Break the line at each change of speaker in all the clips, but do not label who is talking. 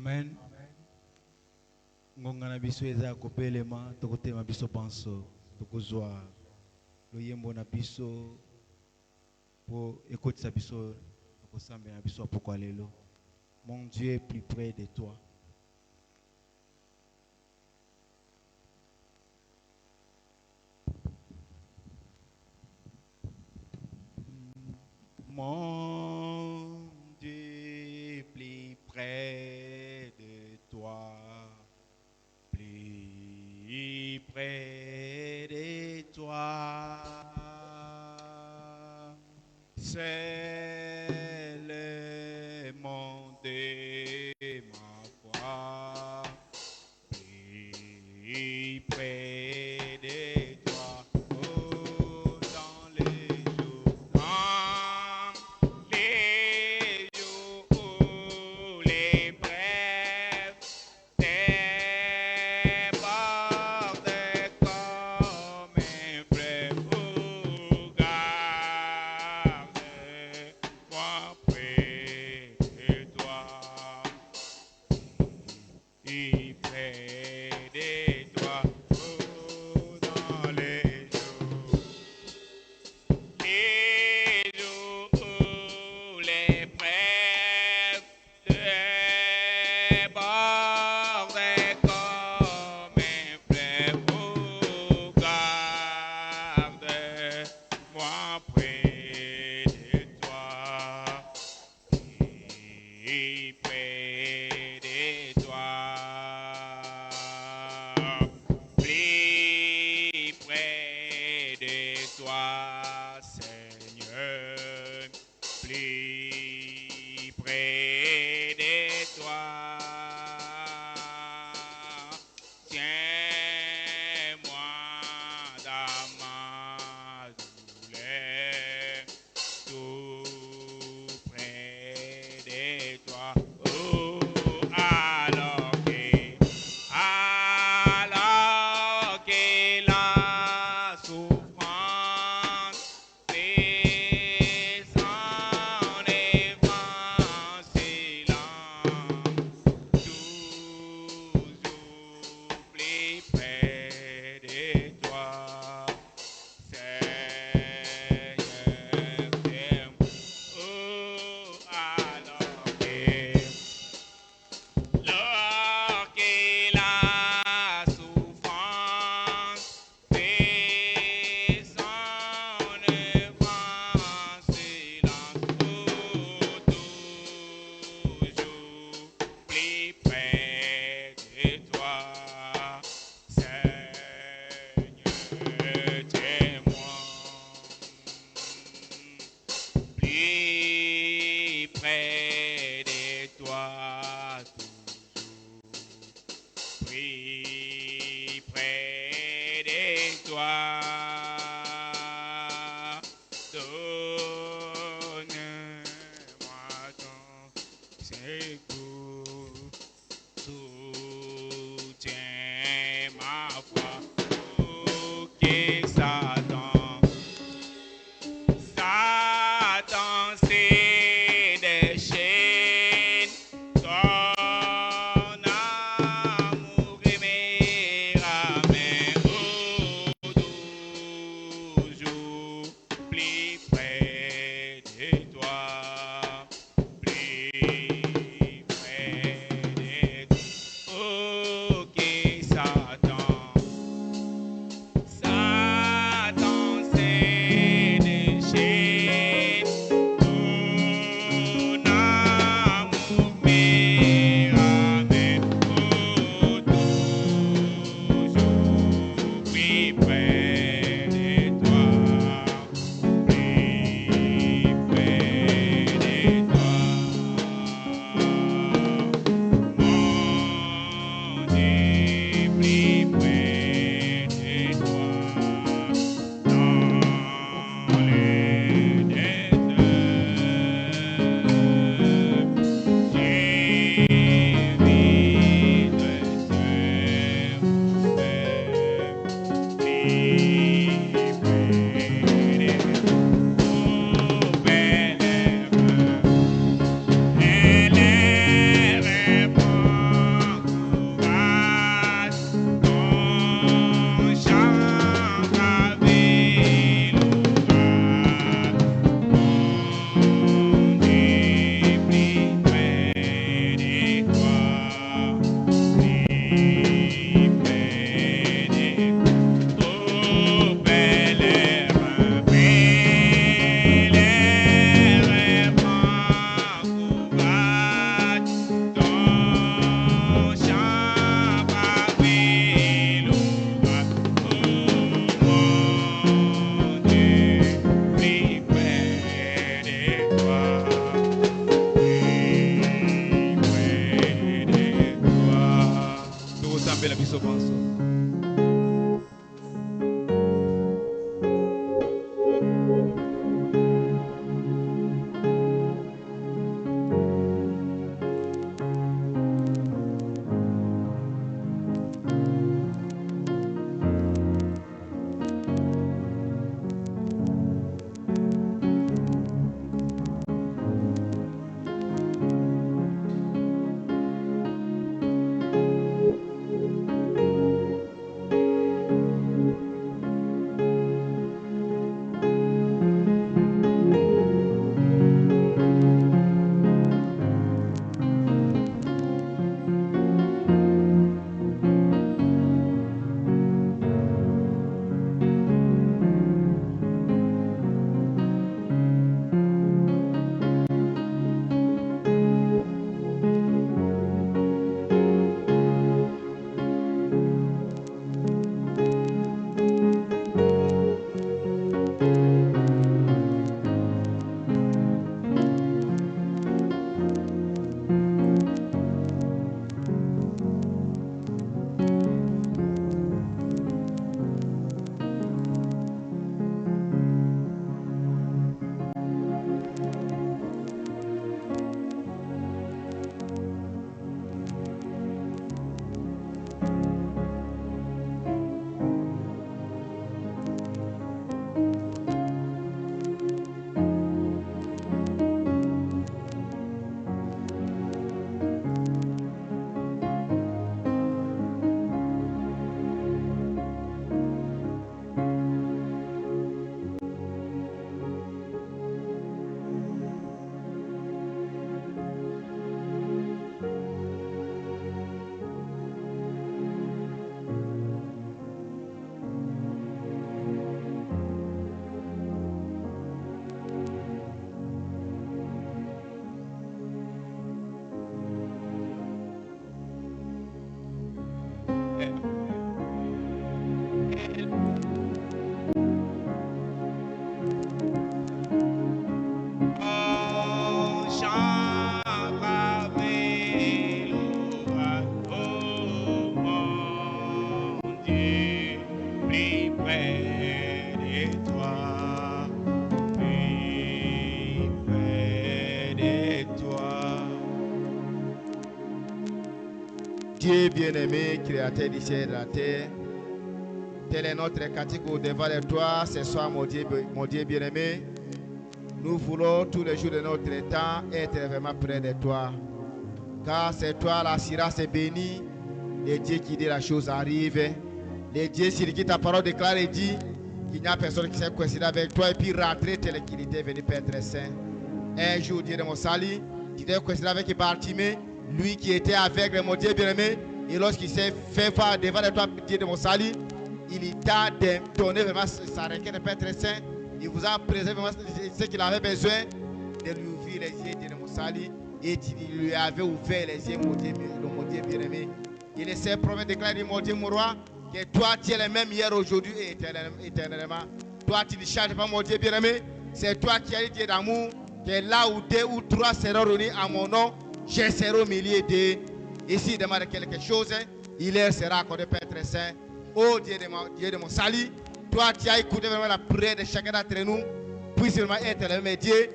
Amen. Ngongana biso eza kopelema tokotema biso panso tokozwa loyembo na biso po ekotisa biso tokosambela biso apoko lelo. Mon Dieu est plus près de toi. Mon Dieu est plus près de toi, plus près de toi. C'est le monde de ma foi, plus près de toi. Oh, dans les jours où les brèves débordent comme un fleuve, oh, garde-moi près de toi, et près de toi, oh, dans les jours où les brèves débordent comme un fleuve, oh, garde-moi près de toi, et près de toi, plus près de toi, Seigneur, plus près de toi. Tiens-moi dans ma douleur, tout près de toi. Oh, alors que la souffrance descend
Dieu bien-aimé, créateur du ciel et de la terre, tel est notre cantique au devant de toi ce soir, mon Dieu bien-aimé. Nous voulons tous les jours de notre temps être vraiment près de toi. Car c'est toi, la Syrah est bénie. Le Dieu qui dit la chose arrive. Le Dieu sur qui ta parole déclare et dit qu'il n'y a personne qui s'est coïncidé avec toi et puis rentrer tel qu'il était venu Père très saint. Un jour, Dieu de mon salut, tu t'es coïncidé avec Bartimée, lui qui était aveugle, mon Dieu bien-aimé. Et lorsqu'il s'est fait voir devant toi, Dieu de mon salut, il t'a donné vraiment sa requête de Père très saint. Il vous a préservé vraiment ce qu'il avait besoin de lui ouvrir les yeux, Dieu de mon salut. Et tu lui avais ouvert les yeux, mon Dieu bien-aimé. Il s'est promis de déclarer, mon Dieu, mon roi, que toi, tu es le même hier, aujourd'hui et éternellement. Toi, tu ne changes pas, mon Dieu bien-aimé. C'est toi qui as dit, Dieu d'amour, que là où deux ou trois seront réunis à mon nom, je serai au milieu d'eux. Et s'il demande quelque chose, il leur sera accordé, Père très saint. Oh Dieu de mon salut, toi, tu as écouté vraiment la prière de chacun d'entre nous. Puisse vraiment être le même Dieu,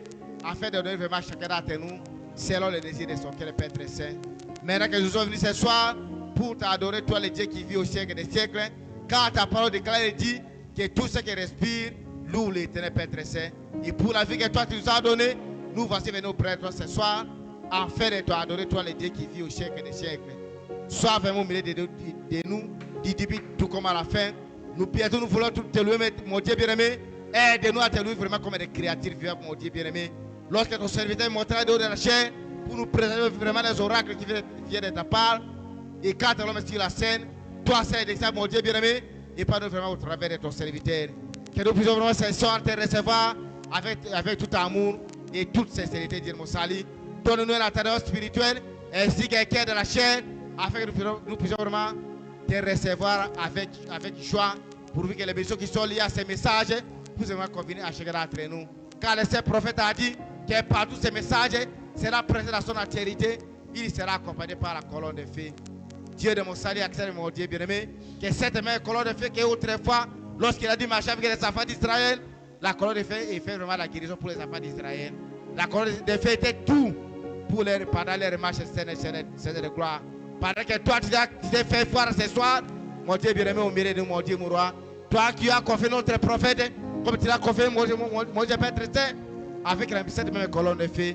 afin de donner vraiment chacun d'entre nous, selon le désir de son cœur, Père très saint. Maintenant que nous sommes venus ce soir, pour t'adorer, toi le Dieu qui vit au siècle des siècles, car ta parole déclare et dit que tout ce qui respire loue l'Éternel Père très saint. Et pour la vie que toi tu nous as donnée, nous voici venus auprès de toi ce soir, afin de t'adorer, toi le Dieu qui vit au siècle des siècles. Sois vraiment au milieu de nous, du début tout comme à la fin. Nous prions, nous voulons te louer, mon Dieu bien-aimé. Aide-nous à te louer vraiment comme des créatures vivantes, mon Dieu bien-aimé. Lorsque ton serviteur montra de la chair, pour nous préserver vraiment les oracles qui viennent de ta part. Et quand l'homme est sur la scène, toi, c'est ça, mon Dieu bien-aimé, et pas nous vraiment au travers de ton serviteur. Que nous puissions vraiment ce soir te recevoir avec tout amour et toute sincérité, Dieu mon salut. Donne-nous un attendant spirituel ainsi qu'un cœur de la chair, afin que nous puissions vraiment te recevoir avec joie, pourvu que les bénédictions qui sont liées à ces messages puissent vraiment convenir à chacun d'entre nous. Car le Saint prophète a dit que par tous ces messages sera présent dans son entièreté, il sera accompagné par la colonne de feu. Dieu de mon salut, accède mon Dieu bien-aimé, que cette même colonne de feu qui est autrefois, lorsqu'il a dit marcher avec les enfants d'Israël, la colonne de feu fait vraiment la guérison pour les enfants d'Israël. La colonne de feu était tout pour pendant les marches saines de gloire. Pendant que toi tu t'es fait voir ce soir, mon Dieu bien-aimé, au milieu de mon Dieu, mon roi, toi qui as confié notre prophète, comme tu l'as confié, mon Dieu Père très saint, avec cette même colonne de feu,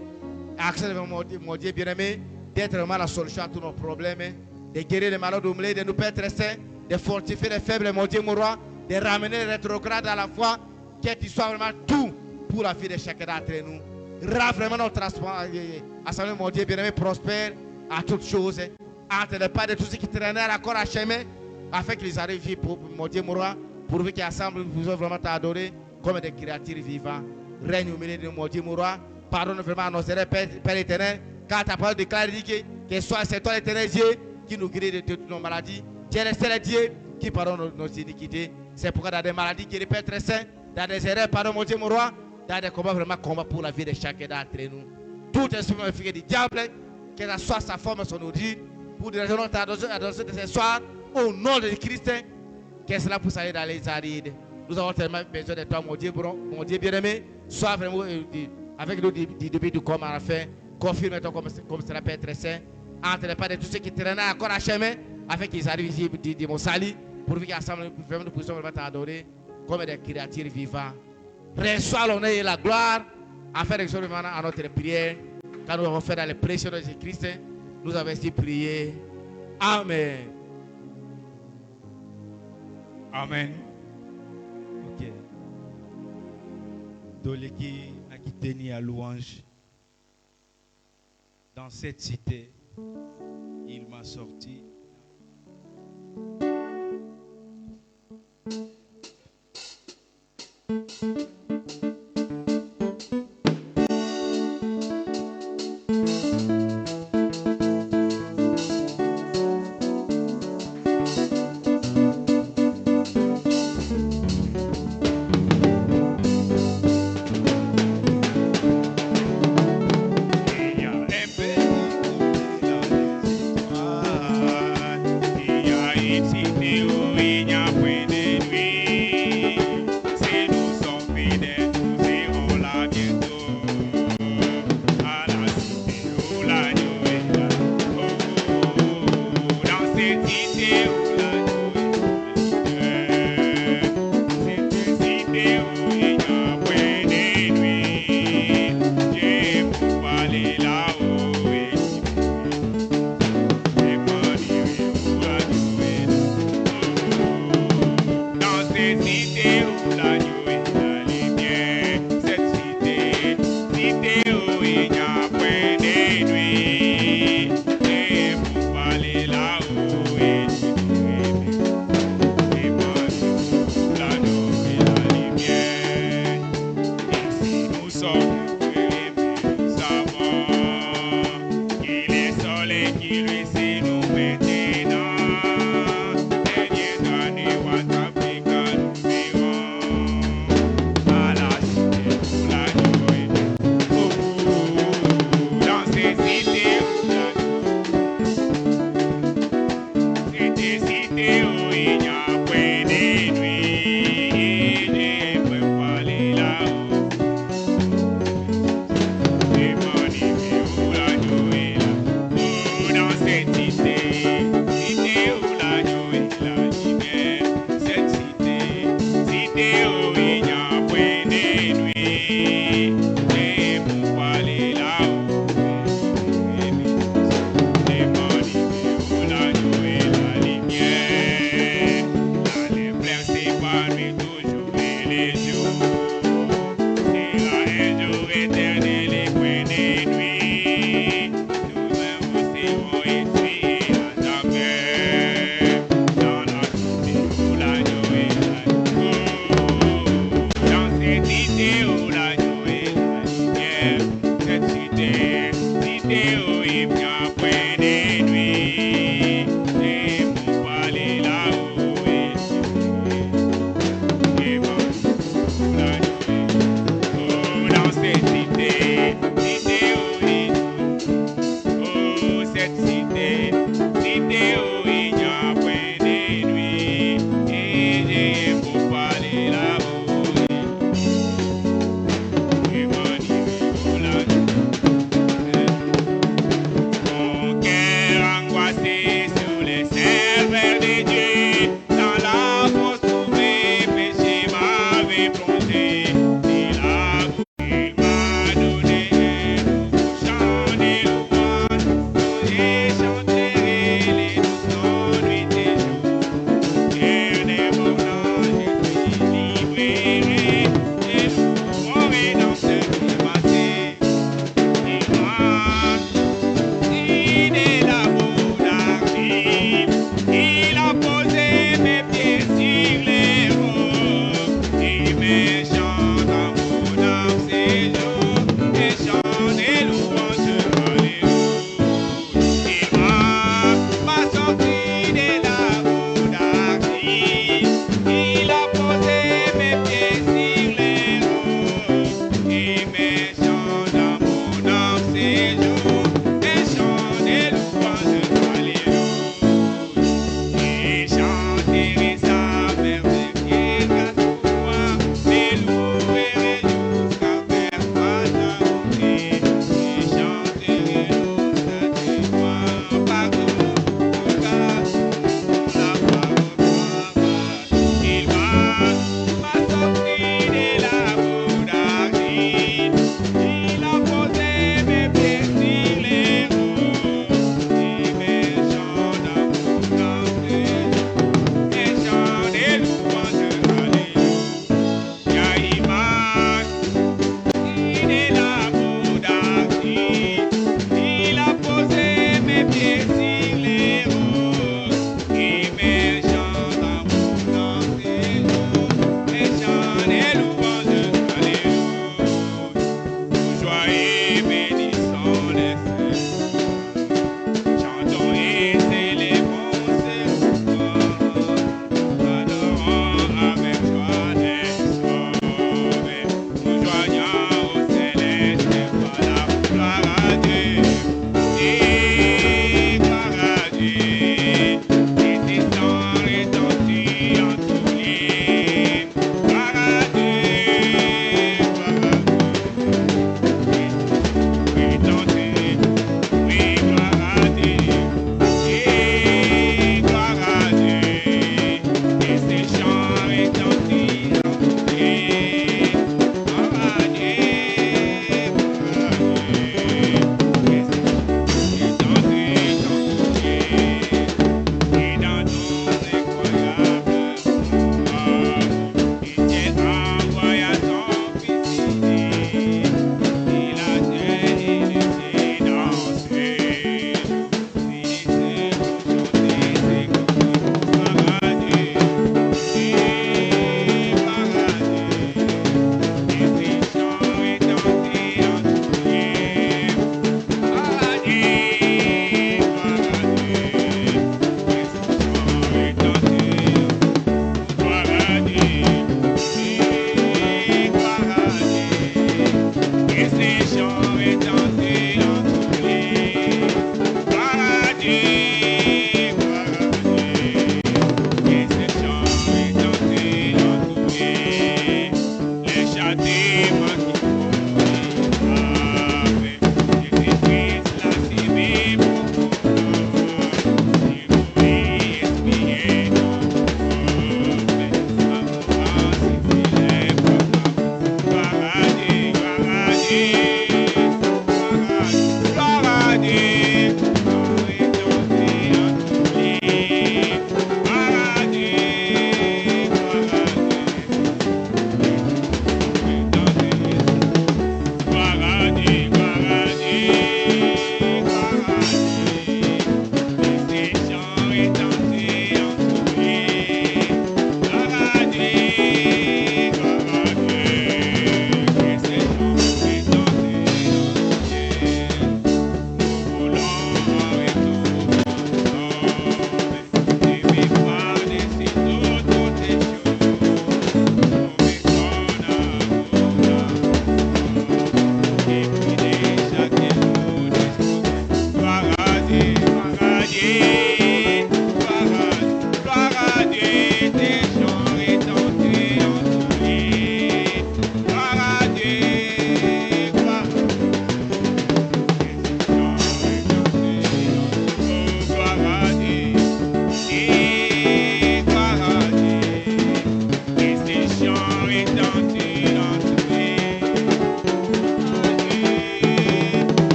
accède mon Dieu bien-aimé, d'être vraiment la solution à tous nos problèmes, de guérir les malades oubliés, de nous Père très saint, de fortifier les faibles, mon Dieu, mon roi, de ramener les rétrogrades à la foi, que tu sois vraiment tout pour la vie de chacun d'entre nous. Rends vraiment notre assemblée, mon Dieu bien-aimé, prospère à toutes choses, entre les pas de tous ceux qui traînaient à la corde à chemin, afin qu'ils arrivent pour mon Dieu, mon roi, pour qu'ensemble nous puissions vraiment t'adorer comme des créatures vivantes. Règne au milieu de mon Dieu, mon roi, pardonne vraiment à nos erreurs, Père éternel, car ta parole déclare que c'est toi l'éternel Dieu qui nous guérit de toutes nos maladies. Tu es le seul Dieu qui pardonne nos iniquités. C'est pourquoi dans des maladies qui répètent très saint, dans des erreurs, pardon mon Dieu, mon roi, dans des combats vraiment combat pour la vie de chacun d'entre nous. Tout esprit maléfique du diable, que ce soit sa forme, son origine, pour des raisons notre adoration de ce soir, au nom de Christ, que cela puisse aller dans les arides. Nous avons tellement besoin de toi, mon Dieu bien-aimé. Sois vraiment avec nous du début du combat à la fin. Confirme-toi comme cela peut être très saint. Entre les pas de tous ceux qui traînent encore à chemin, afin qu'ils arrivent ici, dit mon salut, pour qu'ensemble nous puissions vraiment t'adorer comme des créatures vivantes. Reçois l'honneur et la gloire, afin de recevoir à notre prière, car nous avons fait dans le précieux de Jésus-Christ, nous avons ainsi prié. Amen.
Amen. Ok. Doleki a quitté à louange. Dans cette cité, il m'a sorti.
It's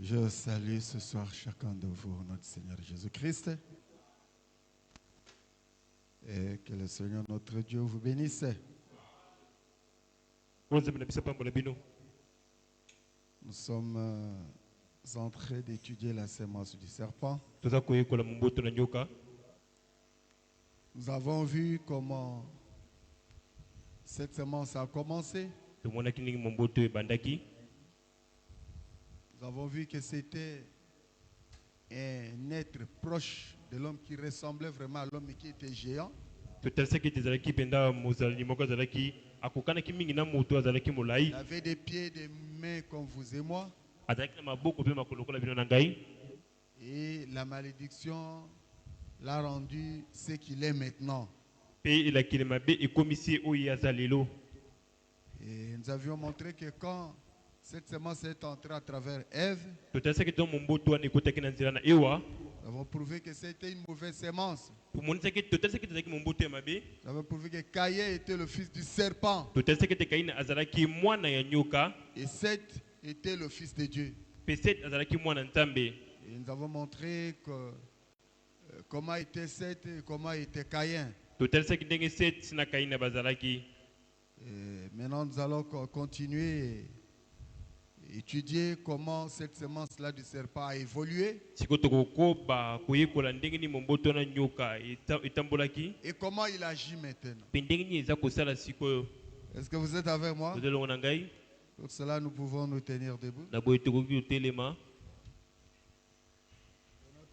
Je salue ce soir chacun de vous, notre Seigneur Jésus-Christ. Et que le Seigneur notre Dieu vous bénisse. Nous sommes en train d'étudier la sémence du serpent. Nous avons vu comment cette sémence a commencé. Nous avons vu que c'était un être proche de l'homme qui ressemblait vraiment à l'homme qui était géant. Il avait des pieds et des mains comme vous et moi. Et la malédiction l'a rendu ce qu'il est maintenant. Et nous avions montré que quand cette semence est entrée à travers Ève, nous avons prouvé que c'était une mauvaise semence. Nous avons prouvé que Caïn était le fils du serpent. Et Seth était le fils de Dieu. Et nous avons montré que, comment était Seth et comment était Caïn. Et maintenant, nous allons continuer et étudier comment cette semence-là du serpent a évolué. Et comment il agit maintenant. Est-ce que vous êtes avec moi? Pour cela, nous pouvons nous tenir debout.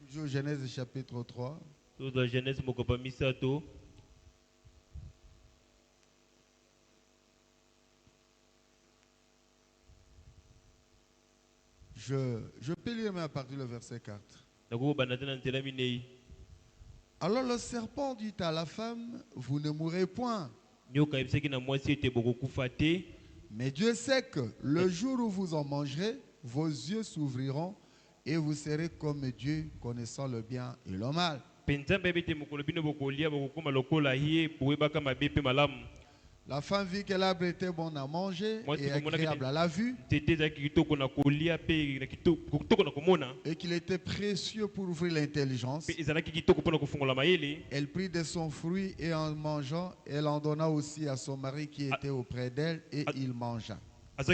Toujours Genèse chapitre 3. Je peux lire mais à partir du verset 4. Alors le serpent dit à la femme, vous ne mourrez point. Mais Dieu sait que le jour où vous en mangerez, vos yeux s'ouvriront et vous serez comme Dieu, connaissant le bien et le mal. La femme vit que l'arbre était bon à manger et agréable à la vue, et qu'il était précieux pour ouvrir l'intelligence. Elle prit de son fruit et en mangeant, elle en donna aussi à son mari qui était auprès d'elle et il mangea. Les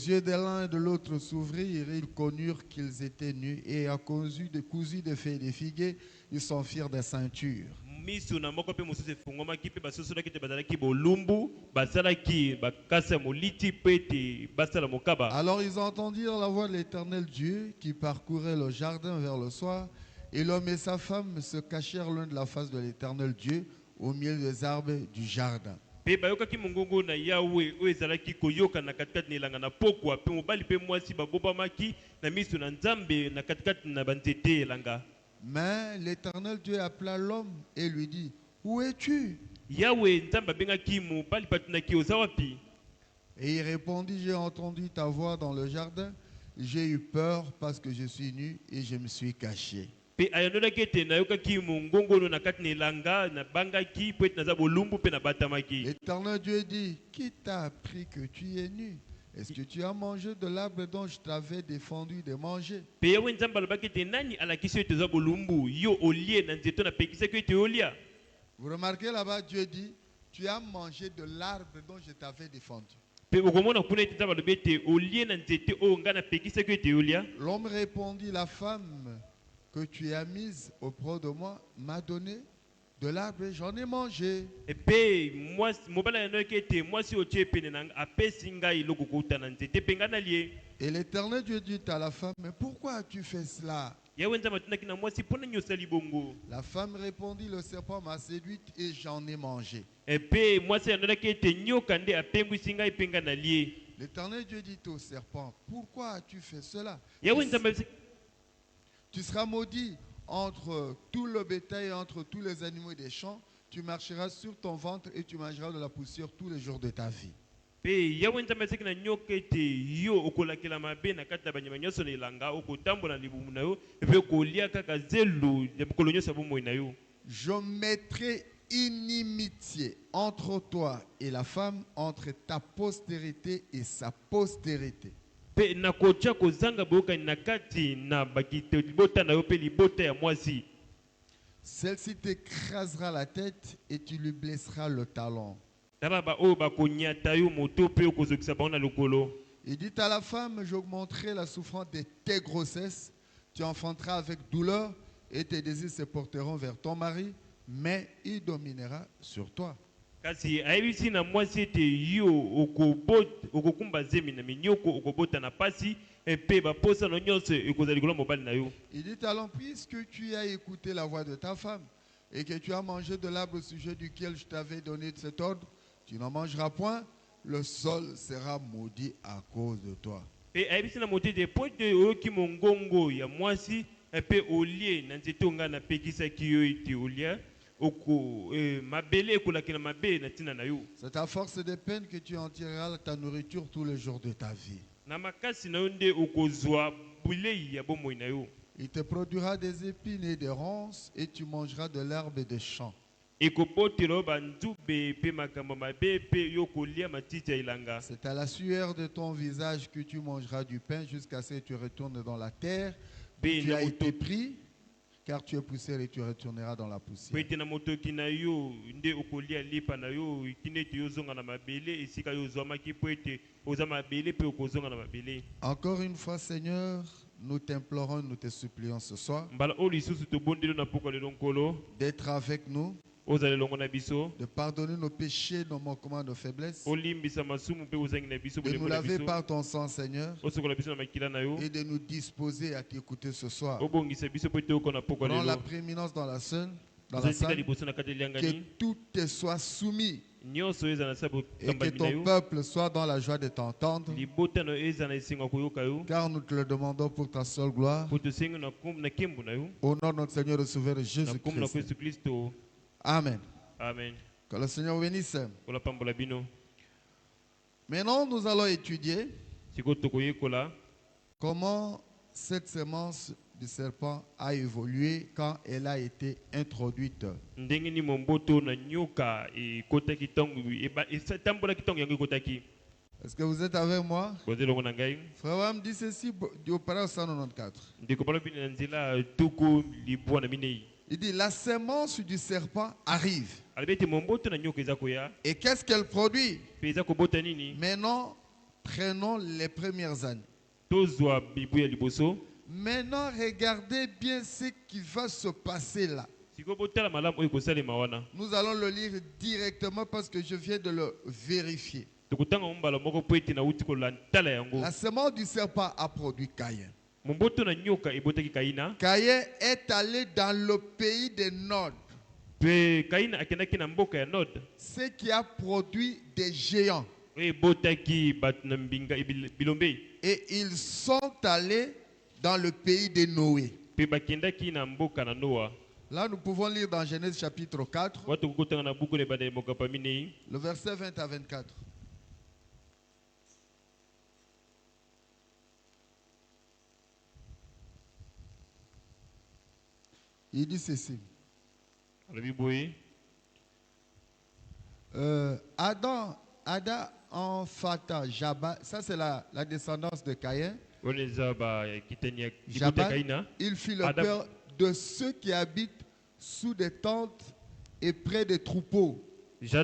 yeux de l'un et de l'autre s'ouvrirent, ils connurent qu'ils étaient nus et à cousu de feuilles de figuier, ils s'en firent des ceintures. Alors ils entendirent la voix de l'Éternel Dieu qui parcourait le jardin vers le soir, et l'homme et sa femme se cachèrent l'un de la face de l'Éternel Dieu au milieu des arbres du jardin. Mais l'Éternel Dieu appela l'homme et lui dit, où es-tu? Et il répondit, j'ai entendu ta voix dans le jardin, j'ai eu peur parce que je suis nu et je me suis caché. L'Éternel Dieu dit, qui t'a appris que tu es nu? Est-ce que tu as mangé de l'arbre dont je t'avais défendu de manger? Vous remarquez là-bas, Dieu dit, tu as mangé de l'arbre dont je t'avais défendu. L'homme répondit, la femme que tu as mise auprès de moi m'a donné de l'arbre et j'en ai mangé. Et l'Éternel Dieu dit à la femme, mais pourquoi as-tu fait cela? La femme répondit, le serpent m'a séduite et j'en ai mangé. L'Éternel Dieu dit au serpent, pourquoi as-tu fait cela? Tu seras maudit entre tout le bétail et entre tous les animaux des champs. Tu marcheras sur ton ventre et tu mangeras de la poussière tous les jours de ta vie. Je mettrai inimitié entre toi et la femme, entre ta postérité et sa postérité. Celle-ci t'écrasera la tête et tu lui blesseras le talon. Il dit à la femme, j'augmenterai la souffrance de tes grossesses, tu enfanteras avec douleur et tes désirs se porteront vers ton mari, mais il dominera sur toi.
Kasi aibisi na mwasi ete yo okokumba zemi na minyoko okobota na pasi epe ba posa no nyonso ekozali kola mobali na yo.
Il dit alors puisque tu as écouté la voix de ta femme et que tu as mangé de l'arbre au sujet duquel je t'avais donné cet ordre, tu n'en mangeras point, le sol sera maudit à cause de toi.
Et aibisi na moté de pote oki mongongo ya mwasi epe olie na nzete onga na pekisa ki yo ite olia.
C'est à force de peine que tu en tireras ta nourriture tous les jours de ta vie. Il te produira des épines et des ronces et tu mangeras de l'herbe des champs. C'est à la sueur de ton visage que tu mangeras du pain jusqu'à ce que tu retournes dans la terre où tu as été pris. Car tu es poussière et tu retourneras dans la poussière. Encore une fois, Seigneur, nous t'implorons, nous te supplions ce soir d'être avec nous, de pardonner nos péchés, nos manquements, nos faiblesses, de nous laver par ton sang, Seigneur, et de nous disposer à t'écouter ce soir. Prends la prééminence dans la salle, que tout te soit soumis et que ton peuple soit dans la joie de t'entendre, car nous te le demandons pour ta seule gloire, au nom de notre Seigneur et Sauveur Jésus-Christ. Amen.
Amen.
Que le Seigneur bénisse. Maintenant, nous allons étudier comment cette semence du serpent a évolué quand elle a été introduite. Est-ce que vous êtes avec moi? Frère Wam dit ceci au paragraphe 194. Il dit la semence du serpent arrive. Et qu'est-ce qu'elle produit? Maintenant, prenons les premières années. Maintenant, regardez bien ce qui va se passer là. Nous allons le lire directement parce que je viens de le vérifier. La semence du serpent a produit Caïn. Caïn est allé dans le pays des Nod. Ce qui a produit des géants. Et ils sont allés dans le pays de Noé. Là, nous pouvons lire dans Genèse chapitre 4, le verset 20 à 24. Il dit ceci. Adam enfanta Jabal. Ça, c'est la descendance de Caïn. Jabal, il fit le père de ceux qui habitent sous des tentes et près des troupeaux. Le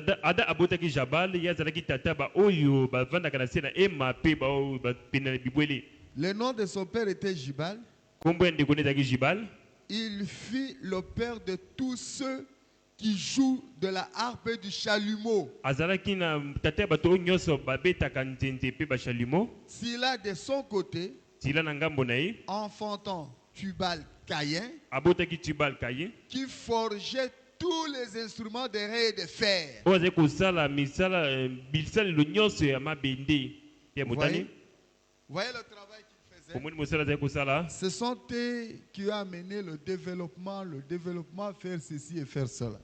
nom de son père était Jibal. Il fit le père de tous ceux qui jouent de la harpe et du chalumeau. Sila de son côté, enfantant Tubal Caïn, qui forgeait tous les instruments de ré et de fer. Voyez le travail qu'il faisait. Ce sont eux qui ont amené le développement, faire ceci et faire cela.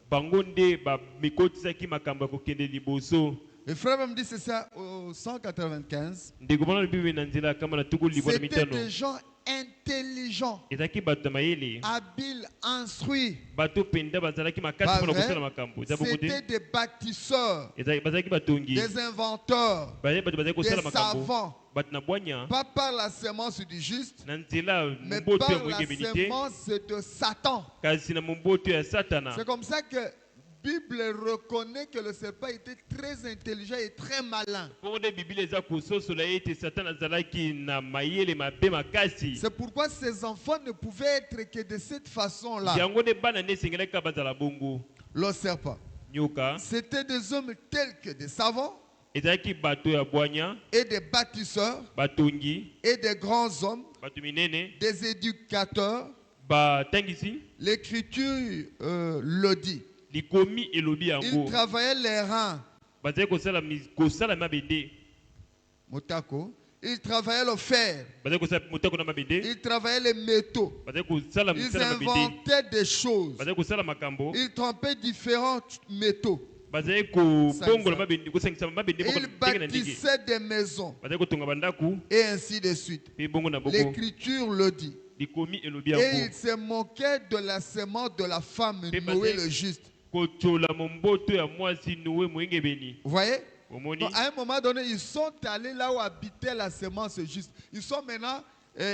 Le frère me dit c'est ça au 195. C'était des gens intelligents intelligents,
ezalaki bato ya mayele
habiles, instruits.
bato mpenza bazalaki makasi
Pas
mpona
vrai?
kosala makambo eza bongo te
C'était des bâtisseurs,
bazalaki batongi
des inventeurs,
bato bazalaki
des
kosala makambo
savants.
bato na bwanya
Pas par la sémence du juste,
na nzela
mais
momboto ya
par la
moyengebeni te
sémence de Satan.
kasi na momboto ya satana
C'est comme ça que la Bible reconnaît que le serpent était très intelligent et très malin.
mpongo nde biblia eza kososola ye ete satana azalaki na mayele mabe makasi
C'est pourquoi ces enfants ne pouvaient être que de cette façon-là.
yango nde bana nde esengelaki kaka bazala bongo
Le serpent.
nyoka
C'était des hommes tels que des savants
ezalaki bato ya bwanya
et des bâtisseurs
batongi
et des grands hommes,
bato minene
des éducateurs.
batangisi
L'Écriture le dit.
likomi elobi
Ils
yango
travaillaient les reins.
bazali kosala mabende
Motako. Ils travaillaient le fer.
bazali kosala motako na mabende
Ils travaillaient les métaux.
bazali kosala
Ils
misala mabende
inventaient des choses.
bazali kosala makambo
Ils trempaient différents métaux.
bazali kobongola mabende kosangisa mabende moko
Ils
ndenge na ndenge
bâtissaient des maisons.
bazali kotonga bandako
Et ainsi de suite.
mpe bongo na boko
L'Écriture le dit.
likomi elobi
Et
yango
il se moquait de la sémence de la femme,
Et
Noé
basé-
le juste.
kotyola momboto ya mwasi nowe moyengebeni
Vous voyez?
omoni
Donc, à un moment donné, ils sont allés là où habitait la sémence juste. Ils sont maintenant,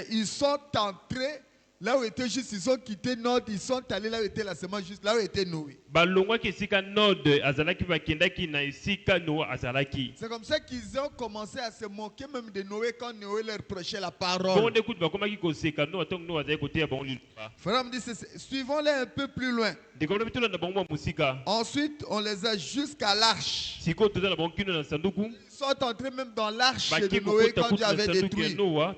ils sont entrés là où était juste. Ils ont quitté Nord, ils sont allés là où était la sémence juste, là où était Noé.
balongwaki esika nord azalaki bakendaki na esika noa azalaki
C'est comme ça qu'ils ont commencé à se moquer même de Noé quand Noé leur prêchait la
bongo
parole.
nde kutu bakomaki koseka noa ntongo noa azali koteya bango liloba
Frère me dit, suivons-les un peu plus loin.
ndeko na bitolanda bango mwa mosika
Ensuite, on les a jusqu'à l'arche.
sikoyo toza na bango kino na sanduku
Ils sont entrés même dans l'arche de
baki
Noé
kokota
quand
kutu
Dieu
na
avait
sanduku ya
détruit,
noa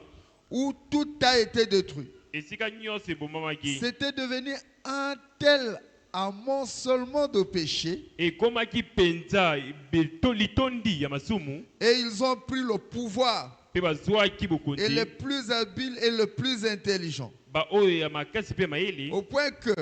où tout a été détruit.
esika nyonso ebomamaki
C'était devenu un tel amoncelement de péché
ekomaki mpenza litondi ya masumu
et ils ont pris le pouvoir
mpe bazwaki
et
bokonzi
les plus habiles et les plus intelligents.
baoyo ya makasi mpe mayele
Au point que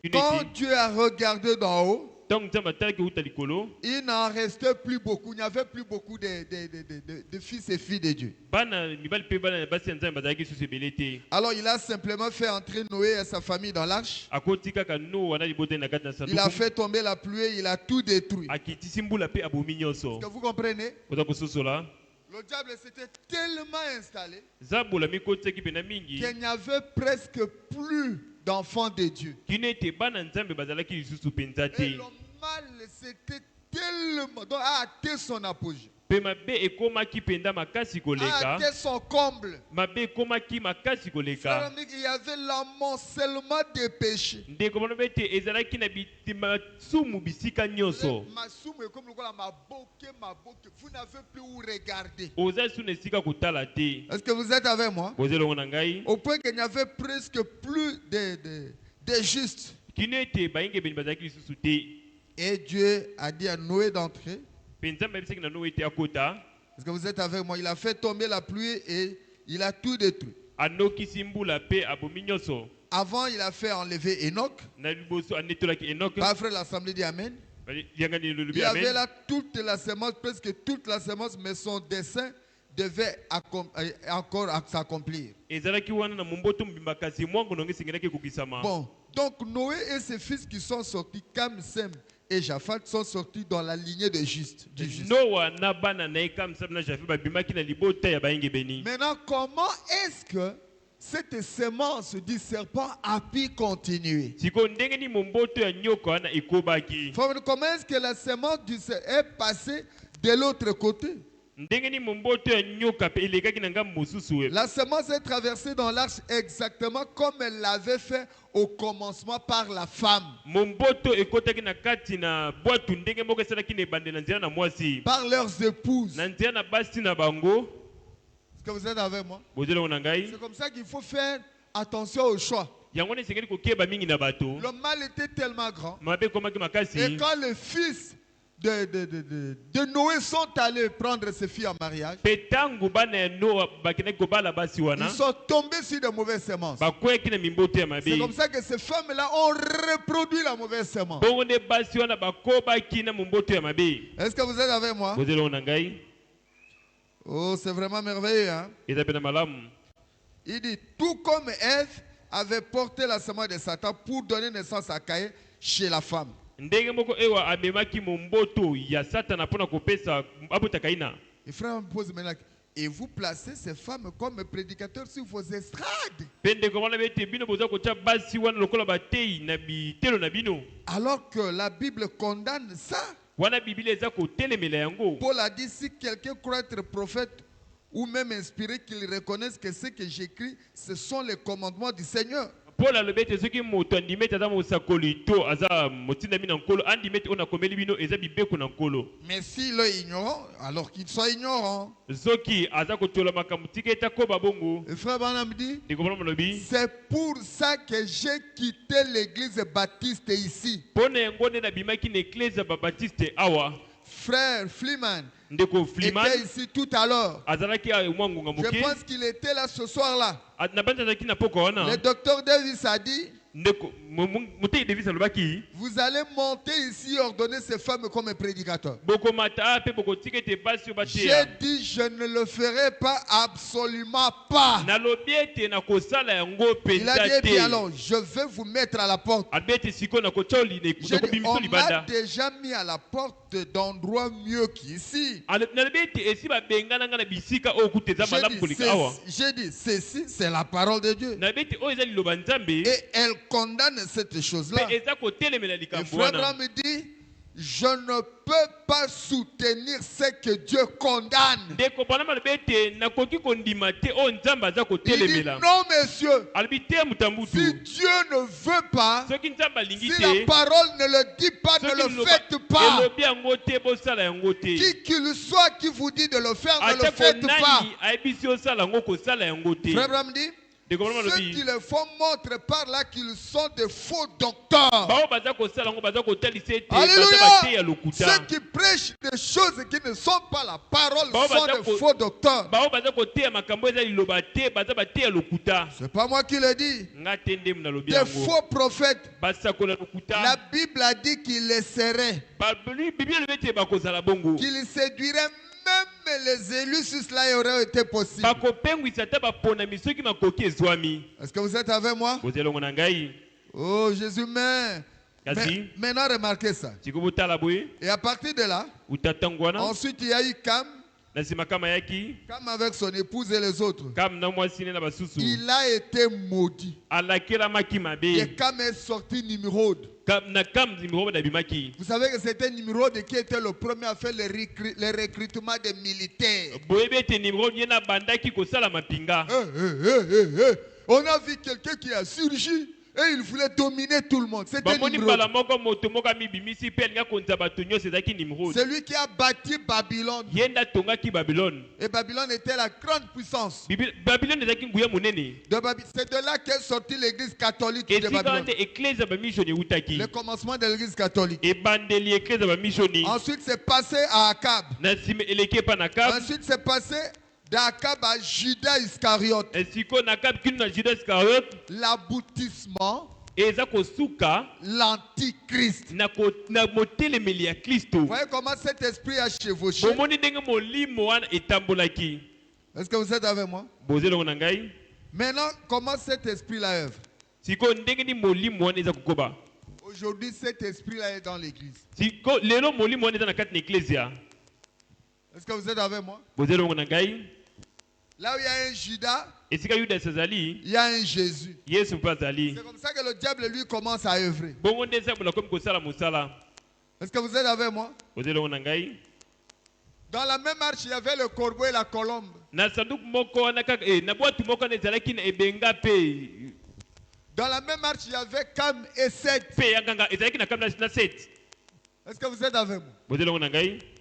Une
quand
équipe.
Dieu a regardé d'en haut,
ntango nzambe atalaki euta likolo
il n'en restait plus beaucoup. Il n'y avait plus beaucoup de fils et filles de Dieu.
bana mibali mpe bana basi ya nzambe bazalaki susu ebele te
Alors il a simplement fait entrer Noé et sa famille dans l'arche.
akoti kaka noa na libota na kati na
Il a
sanduku
fait tomber la pluie, il a tout détruit.
akitisi mbula mpe abomi nyonso
Est-ce que vous comprenez?
oza kososola
Le diable s'était tellement installé
zabola mikotisaki mpenza mingi
qu'il n'y avait presque plus d'enfants de Dieu.
kino ete bana nzambe bazalaki lisusu mpenza
Et
te
le mal s'était tellement donc, a atteint son apogée,
mpe mabe ekomaki mpenza makasi
a
koleka
atteint son comble.
mabe ekomaki makasi
Frère
koleka
ami, il y avait l'amoncellement des péchés.
ndeko bana ete ezalaki na masumu bisika nyonso
Masumu est comme le la maboke. Vous n'avez plus où regarder.
oza su na esika kotala te
Est-ce que vous êtes avec moi?
boza elongo na ngai
Au point qu'il n'y avait presque plus de justes.
kino ete bayengebeni bazalaki lisusu te
Et Dieu a dit à Noé d'entrer.
mpe nzambe ayebisaki na noa ete akota
Est-ce que vous êtes avec moi? Il a fait tomber la pluie et il a tout détruit.
anokisi mbula mpe abomi nyonso
Avant, il a fait enlever Enoch.
na liboso anetolaki enok
Pas frère, l'assemblée dit Amen.
yangani
Il
lolobi
y avait
amen
là toute la semence, presque toute la semence, mais son dessein devait encore s'accomplir.
ezalaki wana na momboto mobimba kasi mwango nongo esengelaki ekokisama
Bon, donc Noé et ses fils qui sont sortis, Cam, Sem et Japhat, sont sortis dans la lignée de juste, du juste.
noa na bana na ye kamisa na jafe babimaki na libota ya bayengebeni
Maintenant, comment est-ce que cette semence du serpent a pu continuer?
sikoyo ndenge nini momboto ya nyoka wana ekobaki
Comment est-ce que la semence du serpent est passée de l'autre côté?
ndenge nini momboto ya nyoka mpe elekaki na ngambo mosusu
La semence est traversée dans l'arche exactement comme elle l'avait fait au commencement par la femme.
momboto ekotaki na kati na bwatu ndenge moko esalaki na ebande na nzela na mwasi
Par leurs épouses.
na nzela na basi na bango
Est-ce que vous êtes avec moi?
bozelongo na ngai
C'est comme ça qu'il faut faire attention au choix.
yango wana esengeli kokeba mingi na bato
Le mal était tellement grand.
mabe ekomaki makasi
Et quand les fils de Noé sont allés prendre ses filles en mariage,
mpe ntango bana ya noa bakendaki kobala basi
ils
wana
sont tombés sur de mauvaises semences.
bakweyaki na mimboto ya mabe
C'est comme ça que ces femmes-là ont reproduit la mauvaise semence.
bongo nde basi wana bakobaki na momboto ya mabe
Est-ce que vous êtes avec moi?
bozelongo na ngai
Oh, c'est vraiment merveilleux, hein?
eza mpe na malamu
Il dit, tout comme Ève avait porté la semence de Satan pour donner naissance à Caïn chez la femme.
ndenge moko ewa amemaki momboto ya satana mpona kopesa abota kaina.
Et frère me pose maintenant, et vous placez ces femmes comme prédicateurs sur vos estrades.
Pende komana bete bino boza kotia basi wana lokola batei na bitelo na bino.
Alors que la Bible condamne ça.
Wana biblia eza kotelemela yango.
Paul a dit, si quelqu'un croit être prophète ou même inspiré, qu'il reconnaisse que ce que j'écris, ce sont les commandements du Seigneur.
Paul alobete soki moto andimete aza mosakoli to aza motinda mina nkolo andimete ona komeli bino eza bibeko na nkolo.
Mais s'il est ignorant, alors qu'il soit ignorant.
Soki aza kotola makambo tika eta koba bongo.
Et frère Branham dit,
c'est
pour ça que j'ai quitté l'église baptiste ici.
Pona yango nde nabimaki na eklise baptiste awa.
Frère Fliman
était
ici tout à l'heure.
Je
pense qu'il était là ce soir-là.
Le
docteur Davis a dit, vous allez monter ici et ordonner ces femmes comme prédicateurs. J'ai dit, je ne le ferai pas, absolument pas. Il a dit, bien alors, je vais vous mettre à la porte. J'ai dit, on m'a déjà mis à la porte d'endroits mieux qu'ici. J'ai dit, ceci, c'est la parole de Dieu. Et elle condamne cette chose-là. Et frère Branham me dit, je ne peux pas soutenir ce que Dieu condamne. Il dit, non monsieur, si Dieu ne veut pas, si la parole ne le dit pas, ne le faites pas. Qui qu'il soit qui vous dit de le faire, ne le faites pas. Frère Branham dit, ceux qui le font montrent par là qu'ils sont des faux docteurs. Alléluia. Ceux qui prêchent des choses qui ne sont pas la parole sont des faux docteurs. C'est pas moi qui le dis. Des faux prophètes. La Bible a dit qu'ils les seraient. Qu'ils séduiraient même les élus, si cela aurait été possible. Est-ce que vous êtes avec moi? Oh Jésus, maintenant remarquez ça. Et à partir de là, ensuite il y a eu Cam. Cam avec son épouse et les autres. Il a été maudit. Et Cam est sorti Nimrod. Vous savez que c'était Nimrod qui était le premier à faire le recrutement des militaires. On a vu quelqu'un qui a surgi. Et il voulait dominer tout le monde. C'était Nimrod. C'est lui qui a bâti Babylone. Et Babylone était la grande puissance. C'est de là qu'est sortie l'église catholique de Babylone. Le commencement de l'église catholique. Ensuite c'est passé à Akab. Ensuite c'est passé d'Akab à Judas Iscariote. L'aboutissement, l'antichrist. Vous voyez comment cet esprit a chevauché? Est-ce que vous êtes avec moi? Maintenant, comment cet esprit-là œuvre? Aujourd'hui, cet esprit-là est dans l'église. Est-ce que vous êtes avec moi? Là où il y a un Judas, il y a un Jésus. C'est comme ça que le diable lui commence à œuvrer. Est-ce que vous êtes avec moi? Dans la même arche, il y avait le corbeau et la colombe. Dans la même arche, il y avait Cam et Seth. Est-ce que vous êtes avec moi?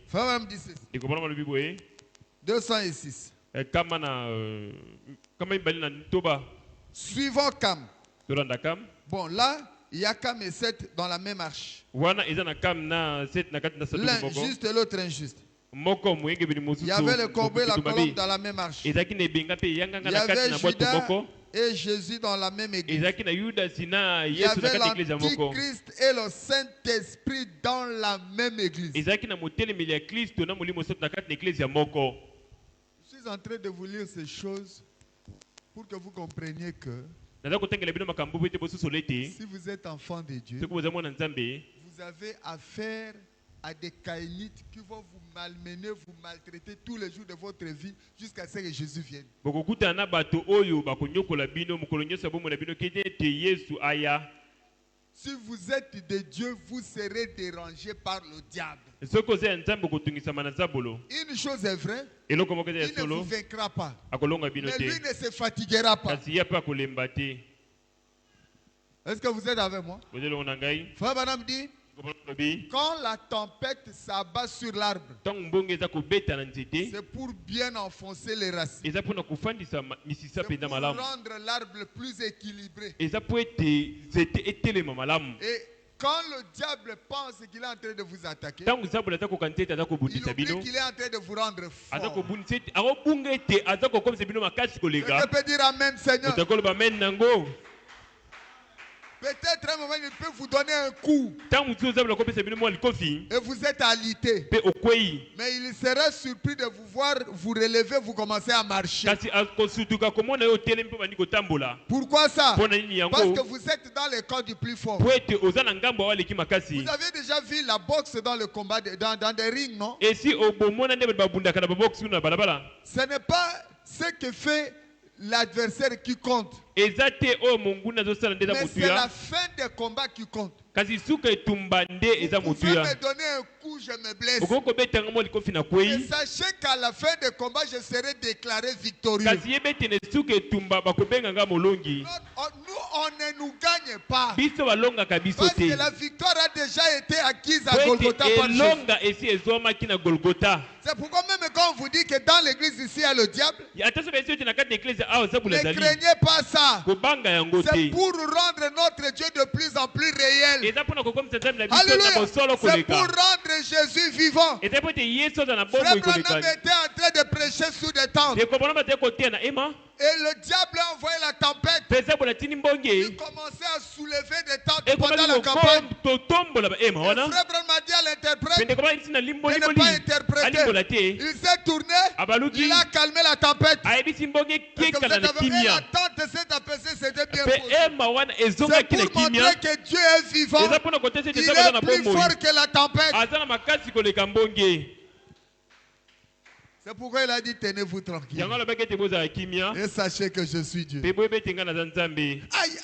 Frère me dit ceci. 206. Suivant Cam. Bon, là, il y a Cam et Seth dans la même arche. L'un juste et l'autre injuste. Il y avait le corbeau et la colombe dans la même arche. Il y avait Judas et Jésus dans la même église. Il y avait l'Antichrist et le Saint-Esprit dans la même église. Je suis en train de vous lire ces choses pour que vous compreniez que
si
si vous êtes enfant de Dieu, vous avez affaire à des caïnites qui vont vous malmener, vous maltraiter tous les jours de votre vie jusqu'à ce que Jésus vienne. Si vous êtes de Dieu, vous serez dérangé par le diable. Une chose est vraie, il ne vous vaincra pas. Mais lui ne se fatiguera pas. Est-ce que vous êtes avec moi? Frère Branham dit, quand la tempête s'abat sur l'arbre, c'est pour bien enfoncer les racines. C'est pour rendre l'arbre plus équilibré. Et quand le diable pense qu'il est en train de vous attaquer, il oublie qu'il est en train de vous rendre fort. Je peux dire Amen, Seigneur. Peut-être un moment, il peut vous donner un coup. Et vous êtes alité. Mais il serait surpris de vous voir vous relever, vous commencez à marcher. Pourquoi ça? Parce que vous êtes dans le camp du plus fort. Vous avez déjà vu la boxe dans le combat, dans des rings, non? Ce n'est pas ce que fait l'adversaire qui compte. Mais c'est la fin des combats qui compte. Vous pouvez me donner un coup, je me blesse. Et sachez qu'à la fin des combats, je serai déclaré victorieux. Nous, on ne nous gagne pas. Parce que la victoire a déjà été acquise à Golgotha par Jésus. C'est pourquoi même quand on vous dit que dans l'église ici il y a le diable, ne craignez pas ça. C'est pour rendre notre Dieu de plus en plus réel. Alléluia. C'est pour rendre Jésus vivant. Frère Branham était en train de prêcher sous des tentes. Et le diable a envoyé la tempête. Il commençait à soulever des tentes pendant la campagne. Le frère Branham a dit à l'interprète de ne pas interpréter. Il s'est tourné, il a calmé la tempête. Et la tente s'est apaisée, c'était bien posé. C'est pour montrer que Dieu est vivant. Il est plus fort que la tempête. C'est pourquoi il a dit tenez-vous tranquille. Et sachez que je suis Dieu. Aïe,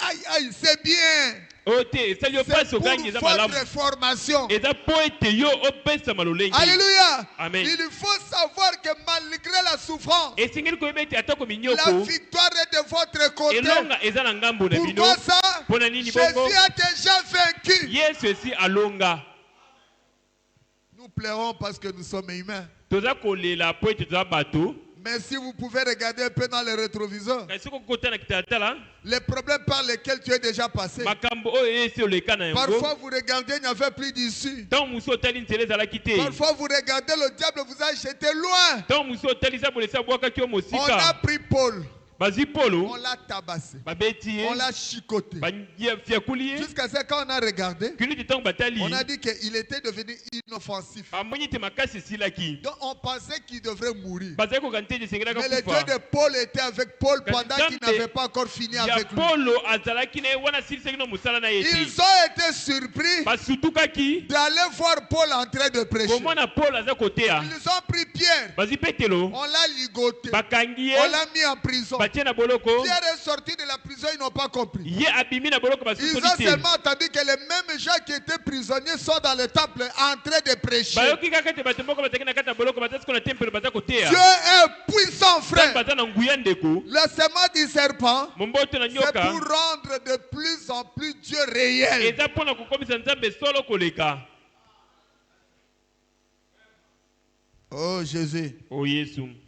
aïe, aïe, c'est bien. C'est pour votre formation. Alléluia. Amen. Il faut savoir que malgré la souffrance, la victoire est de votre côté. Pourquoi ça? Jésus a déjà vaincu. Nous pleurons parce que nous sommes humains. Mais si vous pouvez regarder un peu dans le rétroviseur, les problèmes par lesquels tu es déjà passé, parfois vous regardez, il n'y avait plus d'issue. Parfois vous regardez, le diable vous a jeté loin. On a pris Paul. On l'a tabassé. On l'a chicoté. Jusqu'à ce qu'on a regardé, on a dit qu'il était devenu inoffensif. Donc on pensait qu'il devrait mourir. Mais le Dieu de Paul était avec Paul pendant qu'il n'avait pas encore fini avec lui. Ils ont été surpris d'aller voir Paul en train de prêcher. Ils ont pris Pierre. On l'a ligoté. On l'a mis en prison. Pierre est sorti de la prison, ils n'ont pas compris. Ils ont seulement entendu que les mêmes gens qui étaient prisonniers sont dans le temple en train de prêcher. Dieu est puissant, frère. Le serment du serpent, c'est pour rendre de plus en plus Dieu réel. Oh Jésus.
Oh Jésus.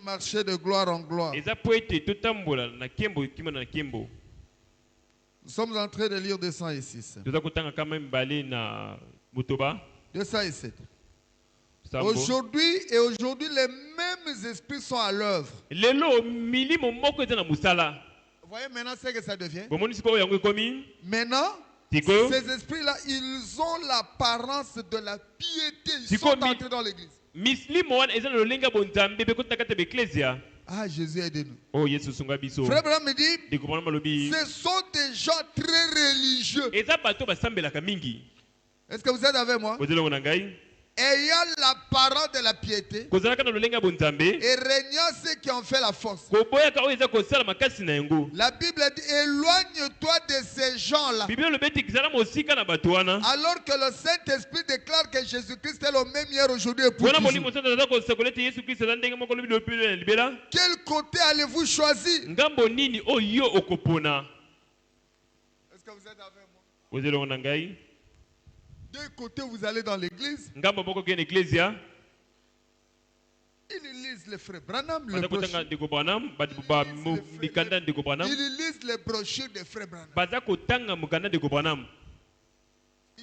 Marcher de gloire en gloire. Nous sommes en train de lire 206. 207. Aujourd'hui les mêmes esprits sont à l'œuvre. Vous voyez maintenant ce que ça devient? Maintenant, ces esprits-là, ils ont l'apparence de la piété. Ils sont entrés dans l'église. Ah, Jésus, aide-nous.
Oh Yesu sunga biso.
Frère Branham me dit,
Ndeko Branham alobi.
ce sont des gens très religieux.
Eza bato basambelaka mingi.
Est-ce que vous êtes avec moi?
Ozelo na ngai.
Ayant l'apparence de la piété
Kozalaka na lolenga bonzambe.
et régnant ceux qui ont fait la force.
Koboyaka oyo eza kosala makasi na yango.
La Bible dit, éloigne-toi de ces gens-là.
Biblia lobeti kizala mosika na bato wana.
Alors que le Saint-Esprit déclare que Jésus-Christ est le même hier, aujourd'hui et pour
Wana
toujours.
molimo santa za kosakola ete Yesu Kristo ndenge moko lobi lopilo na libela.
Quel côté allez-vous choisir?
Ngambo nini oyo okopona?
Est-ce que vous êtes avec moi?
Ozelo na ngai.
D'un côté, vous allez dans l'église.
Ngambo moko kene ecclesia.
Ils lisent les frères Branham, le
Baza kotanga
brochure.
ndeko Branham, ba mikanda ndeko Branham.
Ils lisent les brochures des frères Branham.
Baza kotanga mukanda ndeko Branham.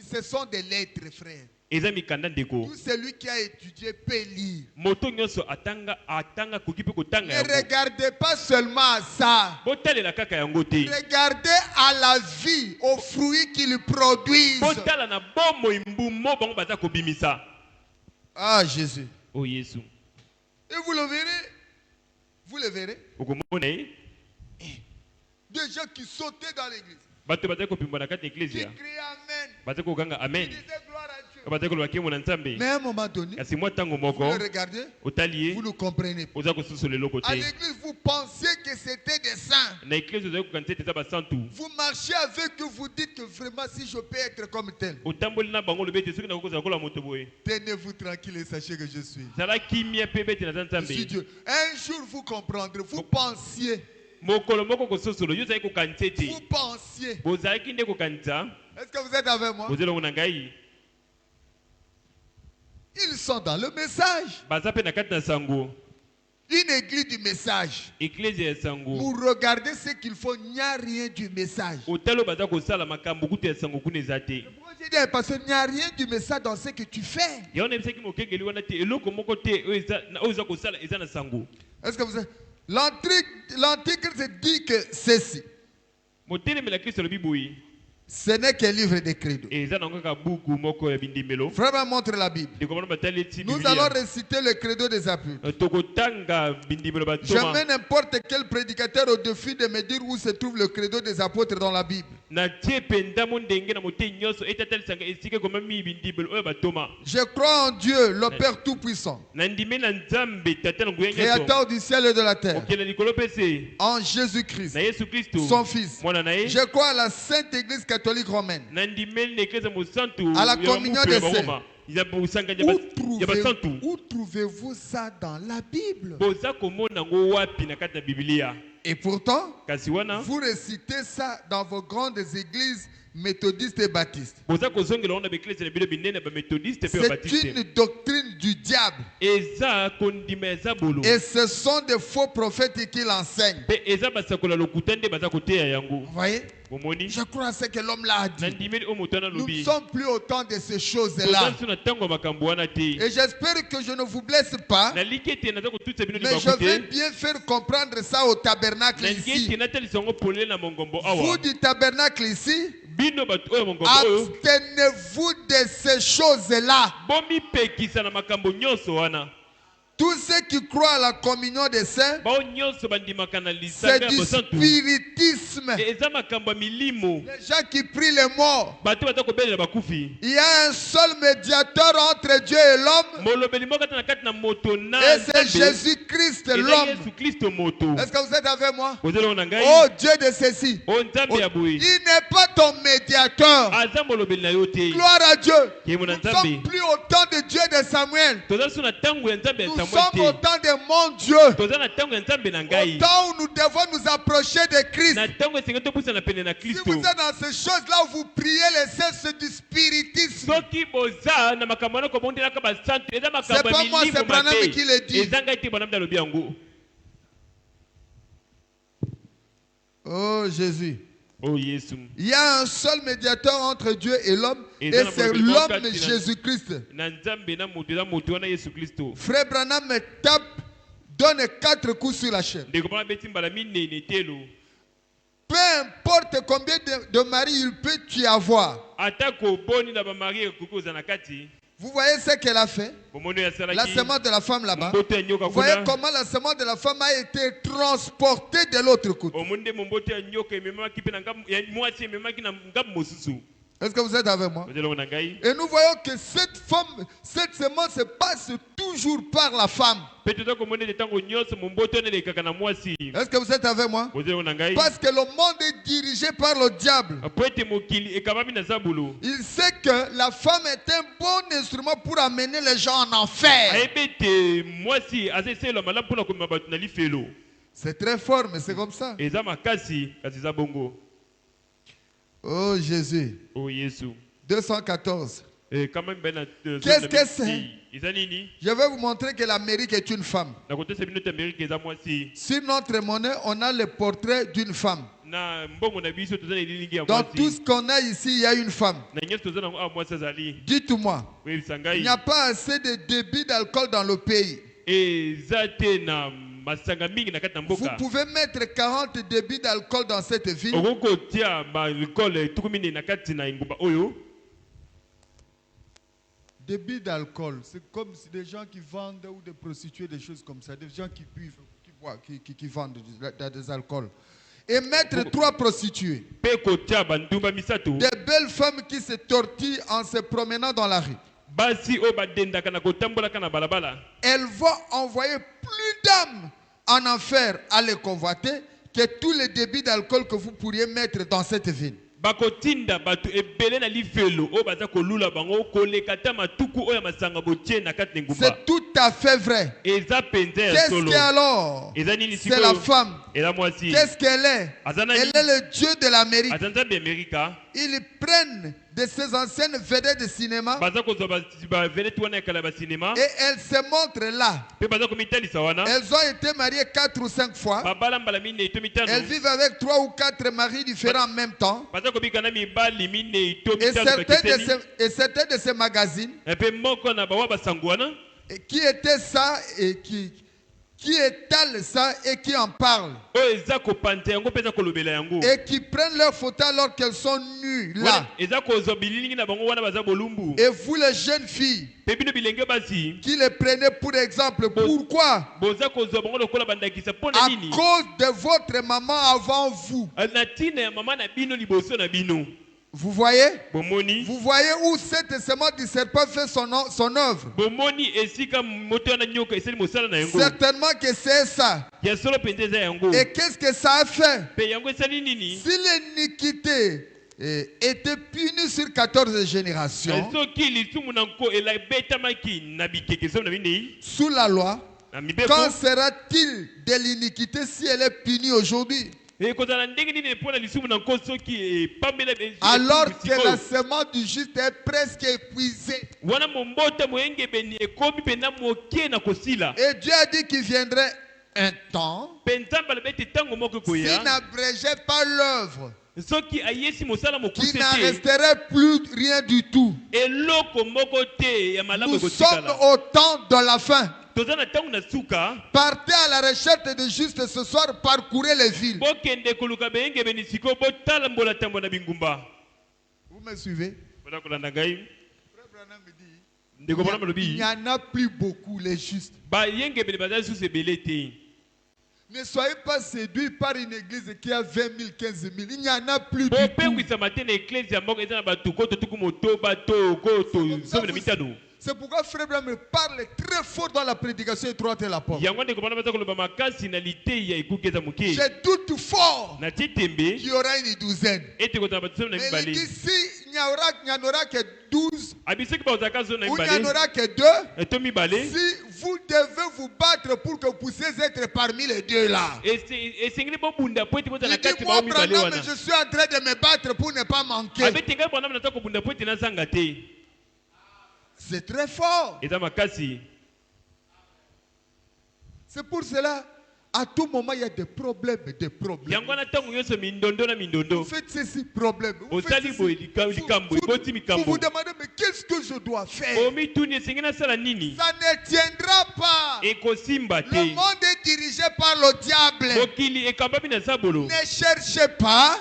Ce sont des lettres, frères.
Eza mikanda ndeko.
Tout celui qui a étudié peut lire.
Moto nyonso atanga koki pe kotanga
Ne
yango.
regardez pas seulement à ça.
Botalela kaka yango te.
Regardez à la vie, aux fruits qu'ils produisent.
Botala na bomo imbumo bango baza kobimisa.
Ah, Jésus.
Oh Yesu.
Et vous le verrez. Vous le verrez.
Okomona ye.
Des gens qui sautaient dans l'église.
Bato baza kopimba na kati
Qui
ecclesia.
criaient Amen.
Baza kokanga
Qui
amen.
disaient gloire à Dieu.
Baza koloba kemo na Nzambe.
Mais à un moment donné,
Kasi mwa tango
vous
moko
le regardez,
otali
vous
ye
ne comprenez pas.
oza kosusola eloko
À
te.
l'église, vous pensiez que c'était des saints.
Na ecclesia ozali kokanisa ete eza basantu.
Vous marchez avec eux, vous dites que vraiment, si je peux être comme tel,
Otamboli na bango lobi ete soki nakokozala kola moto boye.
tenez-vous tranquille et sachez que je suis.
Zala kimia pe bete na
Je
Nzambe.
suis Dieu. Un jour, vous comprendrez. Vous pensiez.
Mokolo moko kososolo yo ozali kokanisa ete.
Vous pensiez.
Bozalaki nde kokanisa.
Est-ce que vous êtes avec moi?
Ozelongo na ngai.
Ils sont dans le message.
Baza pe na kati na sango.
Une église du message.
Ecclesia ya sango.
Vous regardez ce qu'il faut, il n'y a rien du message.
Otalo baza kosala makambo kutu ya sango kuna eza te.
Pourquoi je dis, parce qu'il n'y a rien du message dans ce que tu fais.
Yaona ebisaki mokengeli wana te eloko moko te oyo eza kosala eza na sango.
Est-ce que vous êtes... L'Antichrist dit que ceci.
Motelemela Kristo lobi boye.
Ce n'est qu'un livre de credo.
Eza na kaka buku moko ya bindimelo.
Frère, montre la Bible.
Dekomana batali eti
Nous
Biblia.
allons réciter le credo des apôtres.
Tokotanga bindimelo
Je
batoma.
mets n'importe quel prédicateur au défi de me dire où se trouve le credo des apôtres dans la Bible.
Na tie penda mo ndenge na mote nyonso etatalisanga esika komami bindimelo oyo batoma.
Je crois en Dieu, le Père Tout-Puissant,
Na ndime na Nzambe tata na nguya nyonso.
Créateur du ciel et de la terre,
Okela likolo pese.
en Jésus-Christ,
Na Yesu Kristo.
son Fils.
Mwana na ye.
Je crois à la Sainte Église catholique romaine.
Na ndimeli na eklezia mosantu.
À la
ya
communion
bamupe
des
ya Baroma. Ya bosanga ya basantu.
Où trouvez-vous ça dans la Bible?
Boza komona ngo wapi na kati ya Biblia.
Et pourtant,
Kasi wana.
vous récitez ça dans vos grandes églises méthodistes et baptistes.
Boza kozongela wana beklezia na bino binene ba méthodiste pe ba
C'est
baptiste.
une doctrine du diable.
Eza kondima eza bolo.
Et ce sont des faux prophètes qui l'enseignent.
Pe eza basakola lokuta nde baza koteya yango.
Vous voyez?
Omoni.
Je crois à ce que l'homme l'a
Na
dit.
ndimeli o moto na
Nous ne
lobi.
sommes plus au temps de ces choses-là.
Toza na tango makambo wana te.
Et j'espère que je ne vous blesse pas.
Na likete naza kotutsa bino
Mais je
libaku
vais
te.
bien faire comprendre ça au tabernacle
Na
ici.
ngeti natalisa yango polele na mongombo
Vous
awa.
du tabernacle ici,
Bino bato oyo mongombo oyo.
abstenez-vous de ces choses-là.
Bomi pekisa na makambo nyonso wana.
Tous ceux qui croient à la communion des saints,
Bao nyonso bandimaka na
c'est
lisanga
du
bosantu.
spiritisme.
Eza makambo ya milimo.
Les gens qui prient les morts.
Bato baza kobelela bakufi.
Il y a un seul médiateur entre Dieu et l'homme,
Molobeli moko ata na kati na moto na
et c'est
Nzambe.
Jésus-Christ
Eza
l'homme.
Yesu Kristo moto.
Est-ce que vous êtes avec moi?
Ozelo na ngai.
Oh Dieu de ceci.
O Nzambe ya boye.
Il n'est pas ton médiateur.
Aza molobeli na yo te.
Gloire à Dieu.
Yemo
Nous
na
ne sommes
Nzambe.
plus au temps de Dieu de Samuel.
Toza so na tango ya Nzambe ya
Nous
Samuel
sommes au
te.
temps de mon Dieu.
Toza na tango ya Nzambe na
Au
ngai.
temps où nous devons nous approcher de Christ.
Na tango esengi topusana pene na
Si
Kristo.
vous êtes dans ces choses-là où vous priez les saints, c'est du spiritisme.
Soki boza na makambo wana kobondelaka basantu eza
C'est
makambo
pas
ya
moi, c'est
milimo
Branham
mabe.
qui le dit.
Eza ngai te Branham alobi yango.
Oh Jésus.
Oh Yesu.
Il y a un seul médiateur entre Dieu et l'homme, et
Et dans
c'est
le
l'homme
Bible,
Jésus-Christ.
Na Nzambe na moto eza moto wana Yesu Kristo.
Frère Branham me tape, donne 4 coups sur la chaîne.
Ndeko Branham beti mbala minene telo.
Peu importe combien de maris il peut y avoir,
Atako boni na ba mari kokoza na kati.
Vous voyez ce qu'elle a fait? La semence de la femme là-bas. Vous voyez comment la semence de la femme a été transportée de l'autre côté. Est-ce que vous êtes avec moi? Et nous voyons que cette femme, cette semence passe toujours par la femme. Est-ce que vous êtes avec moi? Parce que le monde est dirigé par le diable. Il sait que la femme est un bon instrument pour amener les gens en enfer. C'est très fort, mais c'est comme ça. Oh Jésus.
Oh Jésus.
214.
Qu'est-ce
que c'est? Je vais vous montrer que l'Amérique est une femme. Sur notre monnaie, on a le portrait d'une femme. Dans tout ce qu'on a ici, il y a une femme. Dites-moi, il n'y a pas assez de débit d'alcool dans le pays. Vous pouvez mettre 40 débits d'alcool dans cette ville. Débit d'alcool, c'est comme si des gens qui vendent ou des prostituées, des choses comme ça, des gens qui buvent, qui boivent, qui vendent des alcools. Et mettre 3 prostituées. Des belles femmes qui se tortillent en se promenant dans la rue. Elle va envoyer plus d'âmes en enfer à les convoiter que tous les débits d'alcool que vous pourriez mettre dans cette ville. C'est tout à fait vrai. Qu'est-ce qu'elle est alors? C'est la femme. Qu'est-ce qu'elle est? Elle est le Dieu de l'Amérique. Ils prennent de ces anciennes vedettes de cinéma et elles se montrent là. Elles ont été mariées 4 ou 5 fois. Elles vivent avec 3 ou 4 maris différents en même temps. Et certains de ces magazines qui étaient ça et qui étalent ça et qui en parlent. Et qui prennent leurs photos alors qu'elles sont nues là. Et vous les jeunes filles qui les prenez pour exemple, pourquoi? À cause de votre maman avant vous. Vous voyez? Vous voyez où cette semence du serpent fait son œuvre? Certainement que c'est ça. Et qu'est-ce que ça a fait? Si l'iniquité était punie sur 14 générations, sous la loi, quand sera-t-il de l'iniquité si elle est punie aujourd'hui? Alors que la semence du juste est presque épuisée. Et Dieu a dit qu'il viendrait un temps s'il n'abrégeait pas l'œuvre, qui n'en resterait plus rien du tout. Nous sommes au temps de la fin. Partez à la recherche de juste ce soir, parcourez les villes. Vous me suivez? Il n'y en a plus beaucoup, les justes. Ne soyez pas séduits par une église qui a 20 000, 15 000. Il n'y en a plus du tout. C'est pourquoi Frère Branham parle très fort dans la prédication étroite et la porte. Je doute fort qu'il y aura une douzaine. Mais il dit s'il n'y en aura que 12, ou il n'y en aura que 2, si vous devez vous battre pour que vous puissiez être parmi les 2 là. Il dit moi Branham, je suis en train de me battre pour ne pas manquer. C'est très fort. C'est pour cela, à tout moment, il y a des problèmes, des problèmes. Vous faites ceci, problème. Vous faites ceci. Vous vous demandez, mais qu'est-ce que je dois faire? Ça ne tiendra pas. Le monde est dirigé par le diable. Ne cherchez pas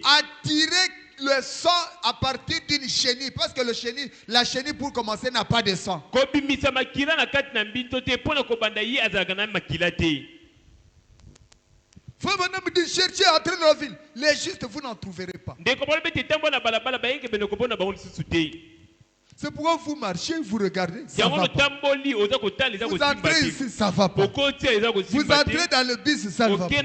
à tirer le sang à partir d'une chenille. Parce que la chenille pour commencer n'a pas de sang. Frère Branham dit, cherchez à entrer dans la ville. Les justes, vous n'en trouverez pas. C'est pourquoi vous marchez, vous regardez, ça va pas. Vous entrez ici, ça va pas. Vous entrez dans le bus, ça ne va pas.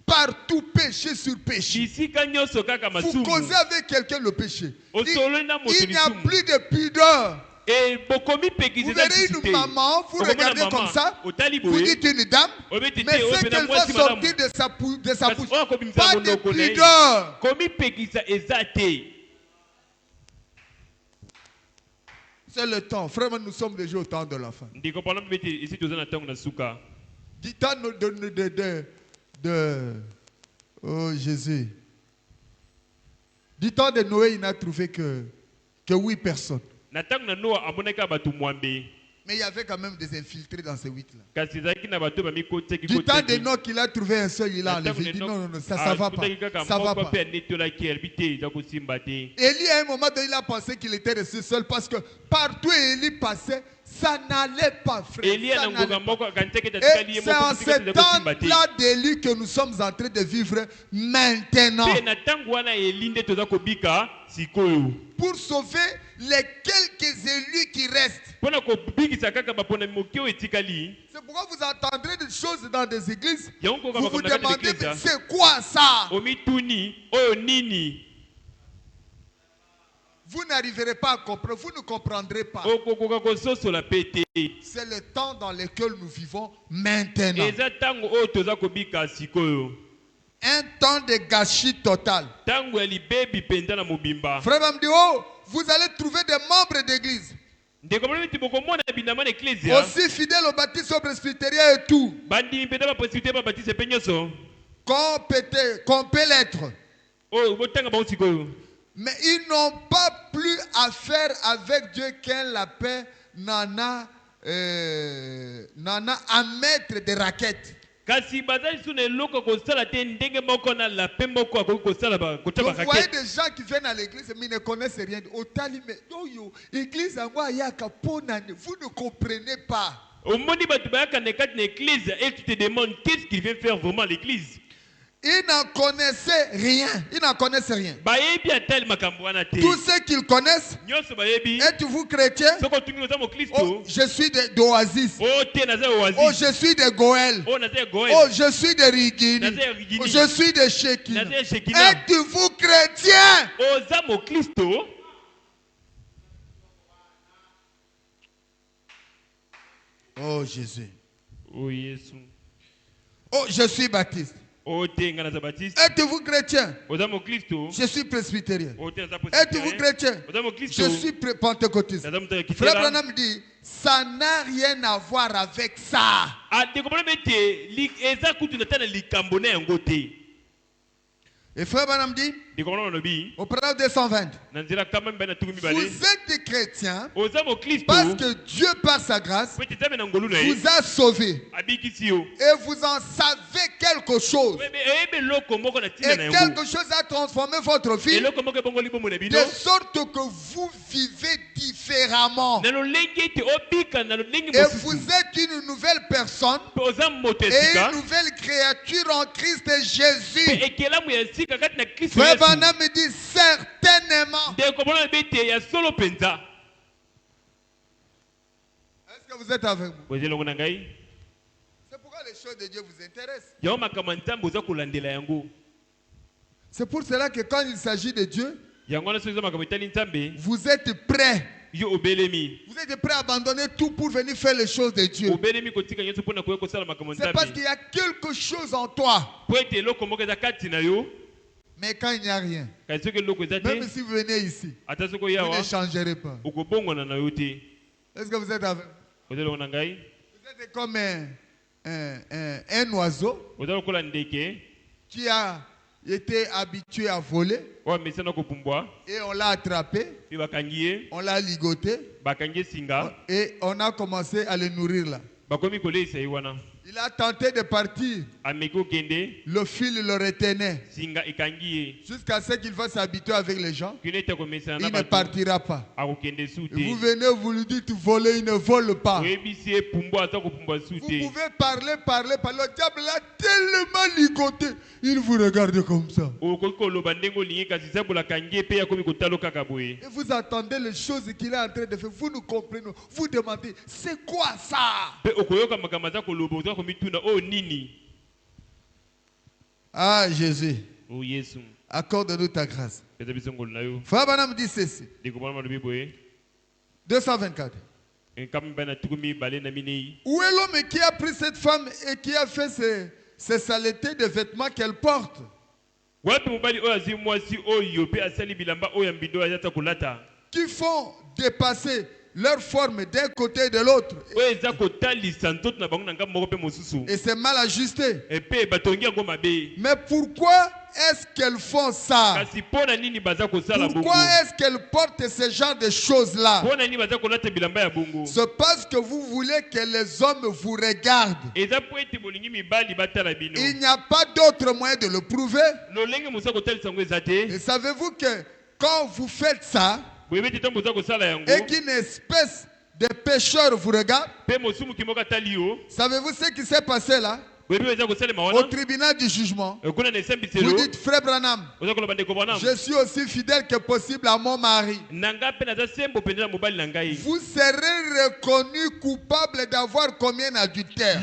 Partout, péché sur péché. Vous causez avec quelqu'un le péché. Il n'y a plus de pudeur. Vous verrez une maman, vous regardez comme ça, vous dites une dame, mais c'est qu'elle va sortir de sa bouche, pas de pudeur. C'est le temps. Frère, nous sommes déjà au temps de la fin. Du temps oh Jésus. Du temps de Noé, il n'a trouvé que 8 personnes. Mais il y avait quand même des infiltrés dans ces 8-là. Du temps d'Enoch, il a trouvé un seul, il a enlevé. Il dit non, ça ne va pas. Ça va pas. Élie, à un moment donné, il a pensé qu'il était resté seul parce que partout où Élie passait, ça n'allait pas, frère. Et c'est en ce temps-là d'Élie que nous sommes en train de vivre maintenant. Pour sauver les quelques élus qui restent. C'est pourquoi vous entendrez des choses dans des églises. Vous vous demandez, c'est quoi ça? Vous n'arriverez pas à comprendre, vous ne comprendrez pas. C'est le temps dans lequel nous vivons maintenant. Un temps de gâchis total. Frère me dit, oh, vous allez trouver des membres d'église aussi fidèles au baptême au presbytérien et tout. Qu'on peut l'être. Mais ils n'ont pas plus à faire avec Dieu qu'un lapin n'en a à mettre des raquettes. Donc vous voyez des gens qui viennent à l'église mais ils ne connaissent rien. Vous ne comprenez pas. Ils n'en connaissaient rien. Ils n'en connaissent rien. Tout ce qu'ils connaissent, êtes-vous chrétien? Oh, je suis d'Oasis. Oh, je suis de Goël. Oh, je suis de Rigini. Oh, je suis de Shekin. Êtes-vous chrétien? Oh, Jésus. Oh, je suis baptiste. Êtes-vous chrétien? Je suis presbytérien. Êtes-vous chrétien? Je suis pentecôtiste. Frère Branham dit, ça n'a rien à voir avec ça. Et Frère Branham dit, au paragraphe 220, vous êtes chrétien parce que Dieu, par sa grâce, vous a sauvé. Et vous en savez quelque chose. Et quelque chose a transformé votre vie de sorte que vous vivez différemment. Et vous êtes une nouvelle personne et une nouvelle créature en Christ Jésus. Frère Branham me dit certainement. Est-ce que vous êtes avec moi? C'est pourquoi les choses de Dieu vous intéressent. C'est pour cela que quand il s'agit de Dieu, vous êtes prêts. Vous êtes prêts à abandonner tout pour venir faire les choses de Dieu. C'est parce qu'il y a quelque chose en toi. Mais quand il n'y a rien, même si vous venez ici, vous ne changerez pas. Est-ce que vous êtes avec? Vous êtes comme un oiseau qui a été habitué à voler et on l'a attrapé, on l'a ligoté et on a commencé à le nourrir là. Il a tenté de partir. Le fil le retenait. Jusqu'à ce qu'il va s'habituer avec les gens. Il ne partira pas. Et vous venez, vous lui dites voler, il ne vole pas. Vous pouvez parler. Le diable l'a tellement ligoté. Il vous regarde comme ça. Et vous attendez les choses qu'il est en train de faire. Vous nous comprenez. Vous demandez, c'est quoi ça? Ah, Jésus. Accorde-nous ta grâce. Frère Branham dit ceci. 224. Où est l'homme qui a pris cette femme et qui a fait ces saletés de vêtements qu'elle porte? Qui font dépasser leur forme d'un côté et de l'autre. Et c'est mal ajusté. Mais pourquoi est-ce qu'elles font ça? Pourquoi est-ce qu'elles portent ce genre de choses-là? C'est parce que vous voulez que les hommes vous regardent. Il n'y a pas d'autre moyen de le prouver. Et savez-vous que quand vous faites ça, et qu'une espèce de pécheur vous regarde, savez-vous ce qui s'est passé là? Au tribunal du jugement, vous dites, frère Branham, je suis aussi fidèle que possible à mon mari. Vous serez reconnu coupable d'avoir commis un adultère.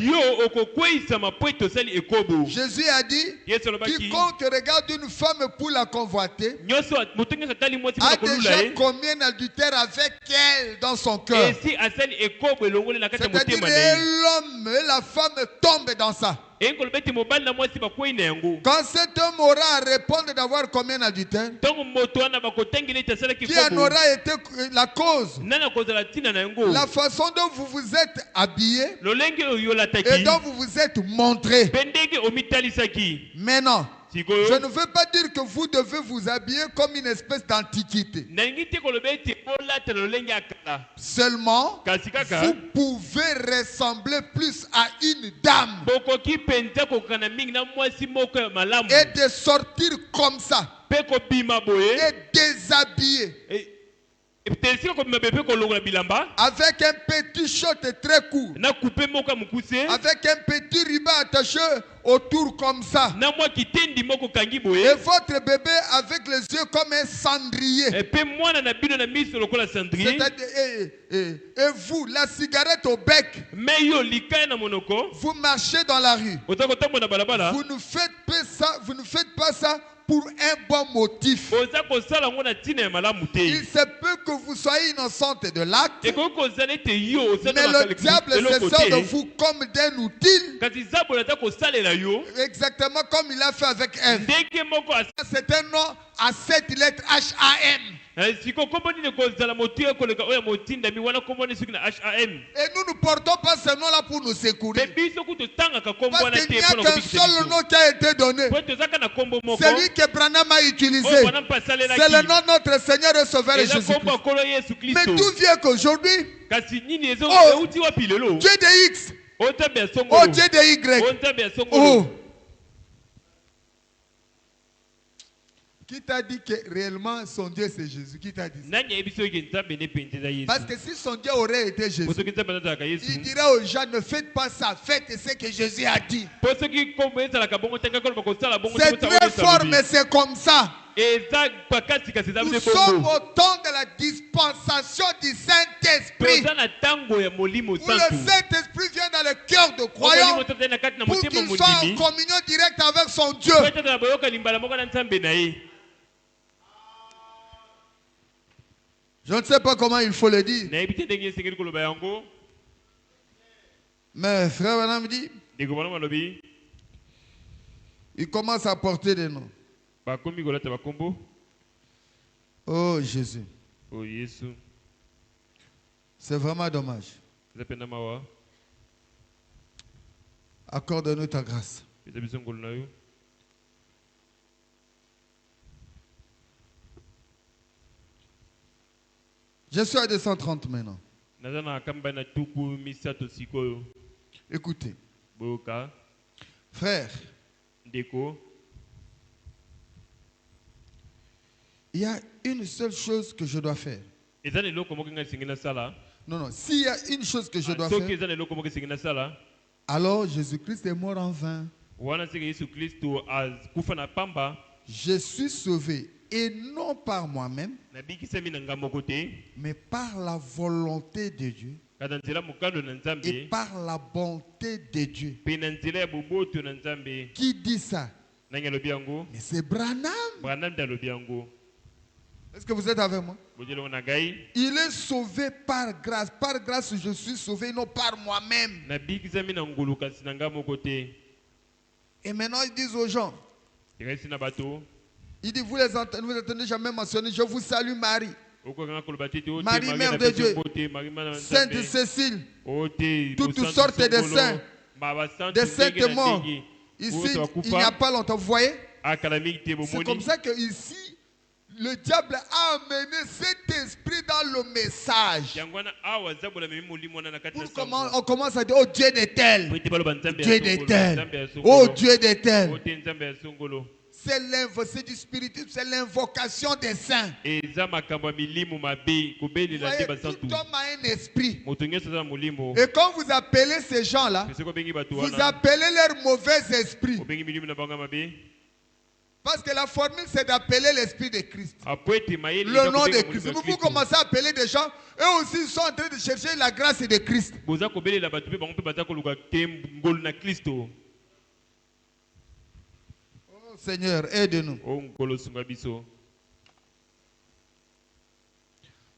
Jésus a dit, quiconque regarde une femme pour la convoiter a déjà commis un adultère avec elle dans son cœur. C'est-à-dire l'homme et la femme tombent dans ça. Quand cet homme aura à répondre d'avoir commis un adultère, qui en aura été la cause? La façon dont vous vous êtes habillé et dont vous vous êtes montré. Maintenant, je ne veux pas dire que vous devez vous habiller comme une espèce d'antiquité. Seulement, vous pouvez ressembler plus à une dame. Et de sortir comme ça. Et déshabiller. Avec un petit short très court. Avec un petit ruban attaché autour comme ça. Et votre bébé avec les yeux comme un cendrier. Et vous, la cigarette au bec. Vous marchez dans la rue. Vous ne faites pas ça pour un bon motif. Il se peut que vous soyez innocente de l'acte, mais le diable se sert de vous comme d'un outil, exactement comme il a fait avec Ève. C'est un nom à 7 lettres H-A-M. Et nous ne portons pas ce nom-là pour nous secourir. Parce qu'il n'y a qu'un seul nom qui a été donné. Celui que Branham a utilisé. C'est le nom de notre Seigneur et Sauveur Jésus-Christ. Mais d'où vient qu'aujourd'hui, oh, Dieu de X, oh, Dieu de Y, oh. Qui t'a dit que réellement son Dieu c'est Jésus? Qui t'a dit ça? Parce que si son Dieu aurait été Jésus, il dirait aux gens, ne faites pas ça, faites ce que Jésus a dit. C'est très fort, mais c'est comme ça. Nous sommes au temps de la dispensation du Saint-Esprit. Où le Saint-Esprit vient dans le cœur de croyants pour qu'il soit en communion directe avec son Dieu. Je ne sais pas comment il faut le dire. Mais frère Branham dit, il commence à porter des noms. Oh Jésus. C'est vraiment dommage. Accorde-nous ta grâce. Je suis à 230 maintenant. Écoutez.
boyoka
Frère,
ndeko
il y a une seule chose que je dois faire.
ezana eloko moko ngai singina sala
Non, non, s'il y a une chose que je dois
soki
faire,
ezana eloko moko singina sala
alors Jésus-Christ est mort en vain.
wana seke Yesu Kristo akufa na pamba
Je suis sauvé, et non par moi-même,
nabikisami na ngambo moko te
mais par la volonté de Dieu
kata nzela mokando na
et
Nzambe
par la bonté de Dieu.
pe na nzela ya boboto na Nzambe.
Qui dit ça?
Nani alobi yango?
Mais c'est Branham.
Branham nde alobi yango.
Est-ce que vous êtes avec moi?
Bozelongo na ngai
Il est sauvé par grâce. Par grâce, je suis sauvé, non par moi-même.
nabikisami na ngulu kasi na ngai moko te.
Et maintenant, ils disent aux gens,
Tekasi na bato
il dit, vous entendez jamais mentionner, je vous salue Marie,
okokanga koloba te te ote
Marie,
Marie
Mère
na
de
pesi
Dieu,
mbote, Marie mana na
Sainte
Nzambe.
Cécile,
Ote
toutes
Mosantu
sortes de
Songolo,
saints,
Babasantu
des
ndenge
saintes
na
morts.
ndenge.
Ici,
Oyo
il
bakufa,
n'y a pas longtemps, vous voyez?
akalamiki te
C'est
bomoni.
comme ça que ici, le diable a amené cet esprit dans le message.
Yango wana awa zabola memi molimo wana na kati na
Pour
sango.
on commence à dire, oh Dieu de tel,
Po ete baloba Nzambe ya
Dieu
songolo,
de tel,
Nzambe ya
oh
songolo.
Dieu de tel.
Ote Nzambe ya songolo.
C'est du spiritisme, c'est l'invocation des saints.
Eza makambo ya milimo mabe
Vous
kobelela
voyez,
nde basantu.
tout homme a un esprit.
Moto nyonso aza na molimo.
Et quand vous appelez ces gens-là,
Pese kobengi bato
vous
wana.
appelez leur mauvais esprit.
Obengi milimo na bango ya mabe.
Parce que la formule, c'est d'appeler l'esprit de Christ.
Apo ete mayele
Le
eza
nom de
kobenga
Christ.
molimo ya
Vous
Kristo.
commencez à appeler des gens, eux aussi ils sont en train de chercher la grâce de Christ.
Boza kobelela bato mpe bango mpe baza koluka te ngolu na Kristo.
Oh Seigneur, aide-nous.
O ngolo sunga biso.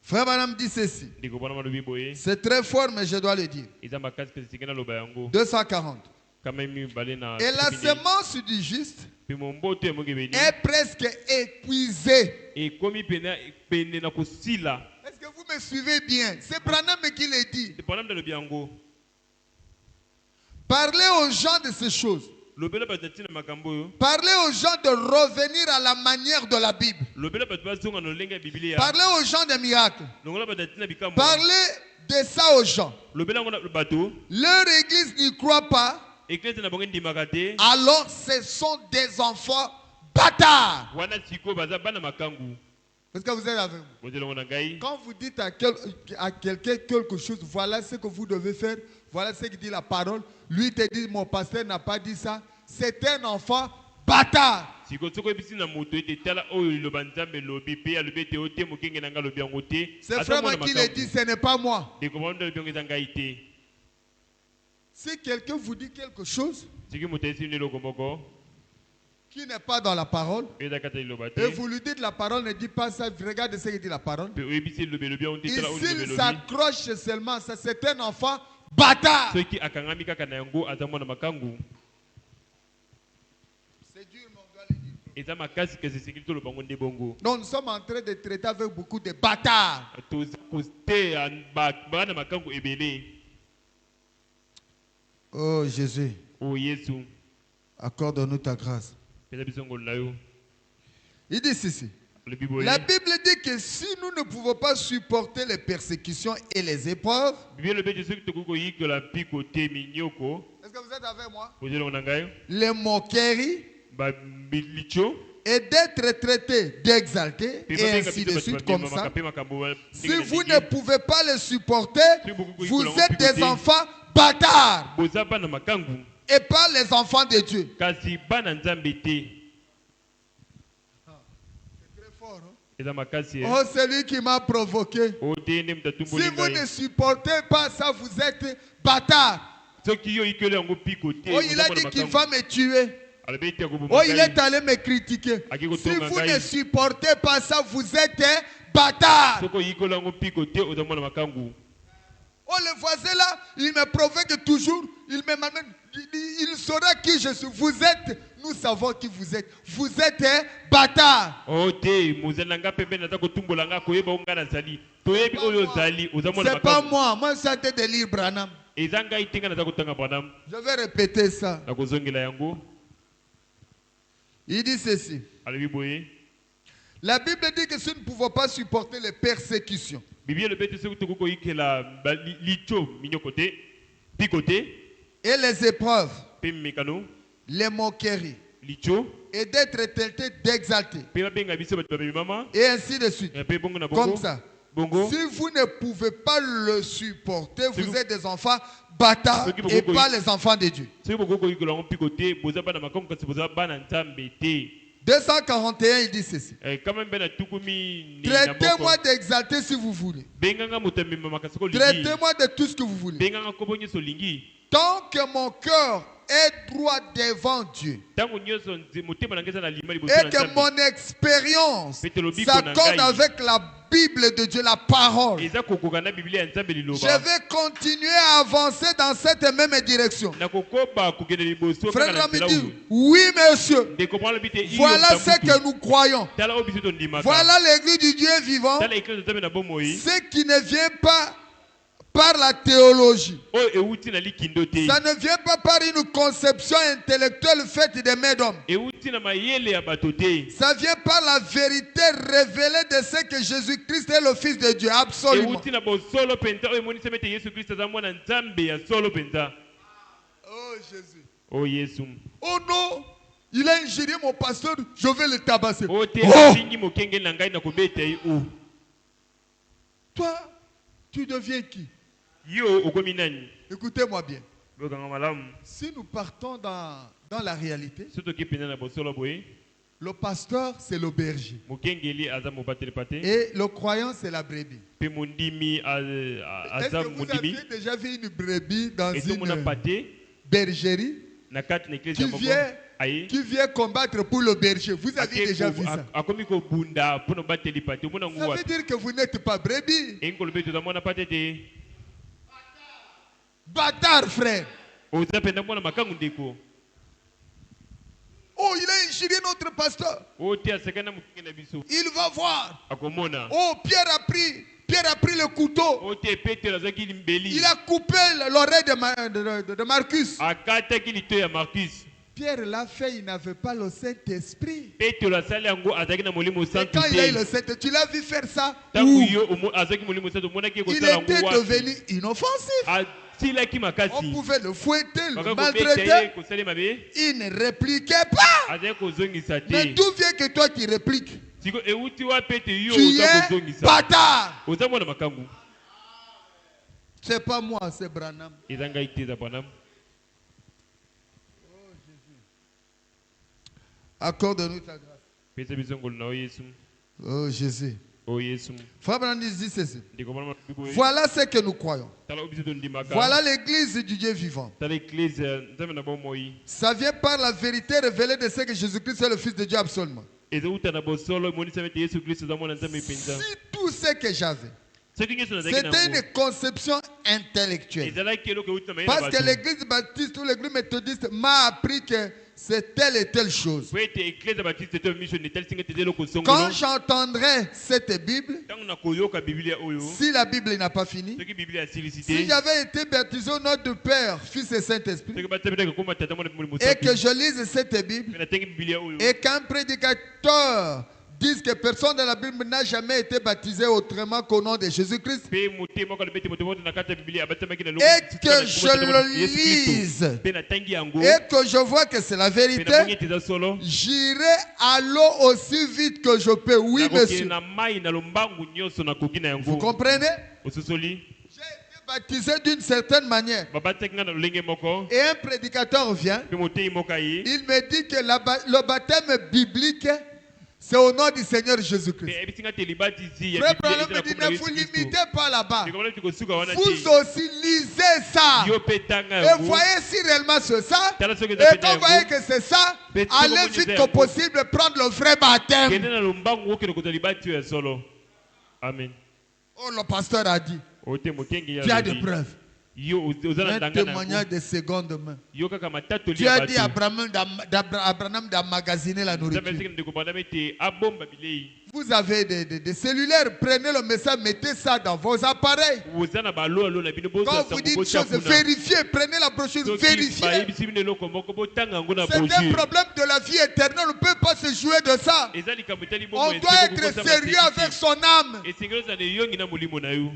Frère Branham dit ceci.
Ndeko bana malobi boye.
C'est très fort, mais je dois le dire.
Eza makasi pese sikena loba yango.
240.
Kama mibale na.
Et la semence du juste
Pe momboto ya mokebeli.
est presque épuisée.
Ekomi pene na kosila.
Est-ce que vous me suivez bien? C'est Branham qui le dit.
Branham nde alobi yango.
Parlez aux gens de ces choses.
Lobela bato ntina makambo oyo.
Parlez aux gens de revenir à la manière de la Bible.
Lobela bato bazonga na lolenge ya Biblia.
Parlez aux gens des miracles.
Longola bato ntina bikambo.
Parlez de ça aux gens.
Lobela ngo na bato.
Leur église n'y croit pas.
Eklese na bango ndimaka te.
Alors ce sont des enfants bâtards.
Wana siko baza bana makangu.
Est-ce que vous êtes avec moi?
Bozelongo na ngai.
Quand vous dites à quelqu'un quelque chose, voilà ce que vous devez faire, voilà ce que dit la parole, lui te dit, mon pasteur n'a pas dit ça, c'est un enfant bâtard.
Siko soko ebisi na moto ete tala oyo liloba Nzambe lobi pe alobi ete ote mokenge na ngai lobi yango te.
C'est vraiment qui le dit, ce n'est pas moi.
Ndeko bana nde lobi yango eza ngai te.
Si quelqu'un vous dit quelque chose
Siki moto esi nde eloko moko.
qui n'est pas dans la parole,
Eza kata liloba te.
et vous lui dites la parole, ne dit pas ça, regardez ce que dit la parole.
Pe oyebisi lobi lobi yango te
Et
tala oyo lobi
s'il
lobi.
s'accroche seulement, ça c'est un enfant bâtard.
Soki akangami kaka na yango aza mwana makangu.
C'est dur, mais on doit le dire.
Eza makasi kasi esengeli toloba yango nde bongo.
Non, nous sommes en train de traiter avec beaucoup de bâtards.
Toza koteya bana makangu ebele.
Oh Jésus,
O Yesu.
accorde-nous ta grâce.
Pesa biso ngolu na yo.
Il dit ceci.
Lobi boye.
La Bible dit que si nous ne pouvons pas supporter les persécutions et les épreuves,
Bible lobi ete soki tokoki koyikola mpi kote minyoko.
est-ce que vous êtes avec moi?
Bozelongo na ngai.
Les moqueries
Babilicho.
et d'être traité d'exalté et ainsi de suite comme ça. Si vous ne pouvez pas les supporter, vous êtes des enfants bâtards
boza bana makangu.
et pas les enfants de Dieu.
Kasi bana Nzambe te.
C'est très fort, hein?
Eza makasi.
Oh, c'est lui qui m'a provoqué.
O te nde mutatumboli
Si vous ne
ngai.
supportez pas ça, vous êtes bâtards.
Soki yo ikele yango mpi kote.
Oh, il a dit qu'il va me tuer.
Alobi ete akoboma
Oh, il
ngai.
est allé me critiquer.
Aki
Si
kotonga
vous ne
ngai.
supportez pas ça, vous êtes bâtards.
Soko yikola yango mpi kote oza mwana makangu.
Oh, le voisin là, il me provoque toujours. Il me malmène. Il saura qui je suis. Vous êtes, nous savons qui vous êtes. Vous êtes bâtards.
O te mozali na ngai pembeni aza kotumbola ngai koyeba oyo ngai nazali. Toyebi oyo ozali oza mwana
C'est pas
makangu.
moi. Moi, je suis en train de lire Branham.
Eza ngai te ngai naza kotanga Branham.
Je vais répéter ça.
Nakozongela yango.
Il dit ceci.
Alobi boye.
La Bible dit que si nous ne pouvons pas supporter les persécutions
Bible lobi ete soki tokoki koyikela licho minyoko te. Mpi kote.
et les épreuves,
pe mekano
les moqueries,
licho
et d'être tenté d'exalter,
pe babenga biso bato babimama
et ainsi de suite.
pe bongo na
Comme
bongo
ça.
bongo
Si vous ne pouvez pas le supporter, vous êtes des enfants bâtards et pas les enfants de Dieu.
soki bokoko yikola ngo pikote boza bana makamu kasi boza bana nzambe te
241, il dit ceci.
kama mbe na tukumi
Traitez-moi d'exalter si vous voulez.
benganga moto amemama kasi ko lingi
Traitez-moi de tout ce que vous voulez.
benganga kobo nyonso lingi
Tant que mon cœur est droit devant Dieu
ntango nyonso motema na ngai eza na lima liboso
et
na
que
nzambe
mon expérience
Pete lobi
s'accorde
konangai.
avec la Bible de Dieu, la parole,
eza kokoka na biblia ya nzambe
je
liloba
vais continuer à avancer dans cette même direction.
nakokoba kokende liboso
Frère
kaka na
Rami
nzela
dit,
oyo
oui monsieur,
ndeko mwana lobi te iyo
voilà
moto
ce
ya mutu.
que nous croyons.
tala oyo biso tondimaka
Voilà l'église du Dieu vivant,
tala eklese nzambe na bomoi
ce qui ne vient pas par la théologie.
oyo euti na likindo te
Ça ne vient pas par une conception intellectuelle faite des mains d'hommes.
euti na mayele ya bato te
Ça vient par la vérité révélée de ce que Jésus-Christ est le Fils de Dieu. Absolument.
euti na bosolo mpenza oyo emonisi ete yesu kristo aza mwana nzambe ya solo mpenza
Oh Jésus.
o yesu
Oh non, il a ingéré mon pasteur, je vais le tabasser.
o te
Oh,
afingi mokenge na ngai na kobeta ye o
toi, tu deviens qui?
yo okomi nani
Écoutez-moi bien.
bokanga malamu
Si nous partons dans la réalité,
so toki mpenza na bosolo boye
le pasteur, c'est le berger.
mokengeli aza mobateli pa te
Et le croyant, c'est la brebis.
mpe mondimi
Est-ce
aza
que vous
mondimi
avez déjà vu une brebis dans
etomona
une
pa te
bergerie
na kati na eklese
qui
ya moko
vient,
aye
qui vient combattre pour le berger? Vous avez déjà vu ça?
akomi kobunda mpo na obateli pa te omona
Ça
nguwa
veut dire que vous n'êtes pas brebis.
eyingi kolobi toza mwana pa te te
Bâtard, frère.
oza mpenza mwana makangu ndeko
Oh, il a ingéré notre pasteur.
oyo te asekani na mokenge na biso
Il va voir.
akomona
Oh, Pierre a pris le couteau.
oyo te petelo azwaki limbeli
Il a coupé l'oreille de Marcus.
akataki lito ya markus
Pierre l'a fait, il n'avait pas le Saint-Esprit.
petelo asali yango azalaki na molimo
Et
santu
quand il a eu
te
le Saint-Esprit, tu l'as vu faire ça?
ntango
Où?
yo azwaki molimo santu omonaki
Il
ekosala
était
yango wapi
devenu inoffensif.
asilaki
On
makasi
pouvait le fouetter, le
bakakobeta ye
maltraiter.
kosali mabe
Il ne répliquait pas.
azali kozongisa
Mais
te
d'où vient que toi tu répliques?
siko euti wapi ete yo
Tu
oza
es
kozongisa
bâtard.
oza mwana makangu
C'est pas moi, c'est Branham.
eza ngai te eza bwana
Accorde-nous ta grâce.
pesa biso ngolu na yo yesu
Oh Jésus.
o yesu
Frère Branham dit ceci.
ndeko mwana malobi boye
Voilà ce que nous croyons.
tala oyo biso tondimaka
Voilà l'église du Dieu vivant.
tala eklese ya nzambe na bomoi
Ça vient par la vérité révélée de ce que Jésus-Christ est le Fils de Dieu absolument.
ezouta na bosolo emonisami ete yesu kristo aza mwana nzambe mpenza
Si tout ce que j'avais,
soki nyonso nazalaki
c'était
nango
une conception intellectuelle.
ezalaki eloko euti na mayele na
Parce que
bato
l'église baptiste ou l'église méthodiste m'a appris que c'est telle et telle chose.
po ete eklese ya batiste to mission etalisinga ete eza eloko
Quand
songolo
j'entendrai cette Bible,
ntango nakoyoka biblia oyo
si la Bible n'a pas fini,
soki biblia asilisi
si
te
j'avais été baptisé au nom du Père, Fils et Saint-Esprit,
soki batabelaka koma tata mwana molimo
et que je lise cette Bible,
mpe natangi biblia oyo
et qu'un prédicateur dise que personne dans la Bible n'a jamais été baptisé autrement qu'au nom de Jésus-Christ,
mpe mote moko alobi ete moto moto na kati ya biblia abatamaki na
et que je le lise,
mpe natangi yango
et que je vois que c'est la
mpe namongi
vérité,
ete eza solo
j'irai à l'eau aussi vite que je peux. Oui,
nakokende
monsieur.
na mai na lombangu nyonso nakoki na
Vous
yango
comprenez?
ososoli
J'ai été baptisé d'une certaine manière.
babataki nga na lolenge moko
Et un prédicateur vient,
mpe motei moko aye
il me dit que le baptême biblique, c'est au nom du Seigneur
mpe
Jésus-Christ.
ayebisi nga te libatisi ya
Frère
biblia
Branham
eza
me
na
dit,
kombo
ne
na
vous
yesu kristo
limitez pas là-bas.
likomona ete kosuka wana
Vous
te
aussi lisez ça.
yo mpe tanga
Et
yango
voyez si réellement c'est ça.
tala soki
Et
eza
quand
pena
vous voyez
yango
que c'est ça,
Mais tout
allez
le monde
vite
disait
que
un peu.
possible prendre le vrai baptême.
kende na lombangu okende kozwa libati oyo ya solo amen
Oh, le pasteur a dit.
oyo te mokenge
Tu as des
alobi
preuves.
yo oza na
Un
ndanga na
témoignage
yango
de seconde main.
yo kaka matatoli
Tu
ya
as dit à
bato
Abraham d'emmagasiner la
nzambe
nourriture.
asiki ndeko bandama ete abomba bilei
Vous avez des cellulaires, prenez le message, mettez ça dans vos appareils.
oza na baloalo na bino
Quand vous dites une chose, vérifiez, prenez la brochure,
soki
vérifiez.
bayebisi bino eloko moko botanga yango na
C'est un
brochure
problème de la vie éternelle, on ne peut pas se jouer de ça.
eza likambo etali
On doit être sérieux avec son âme.
esengeli ozala na eyongi na molimo na yo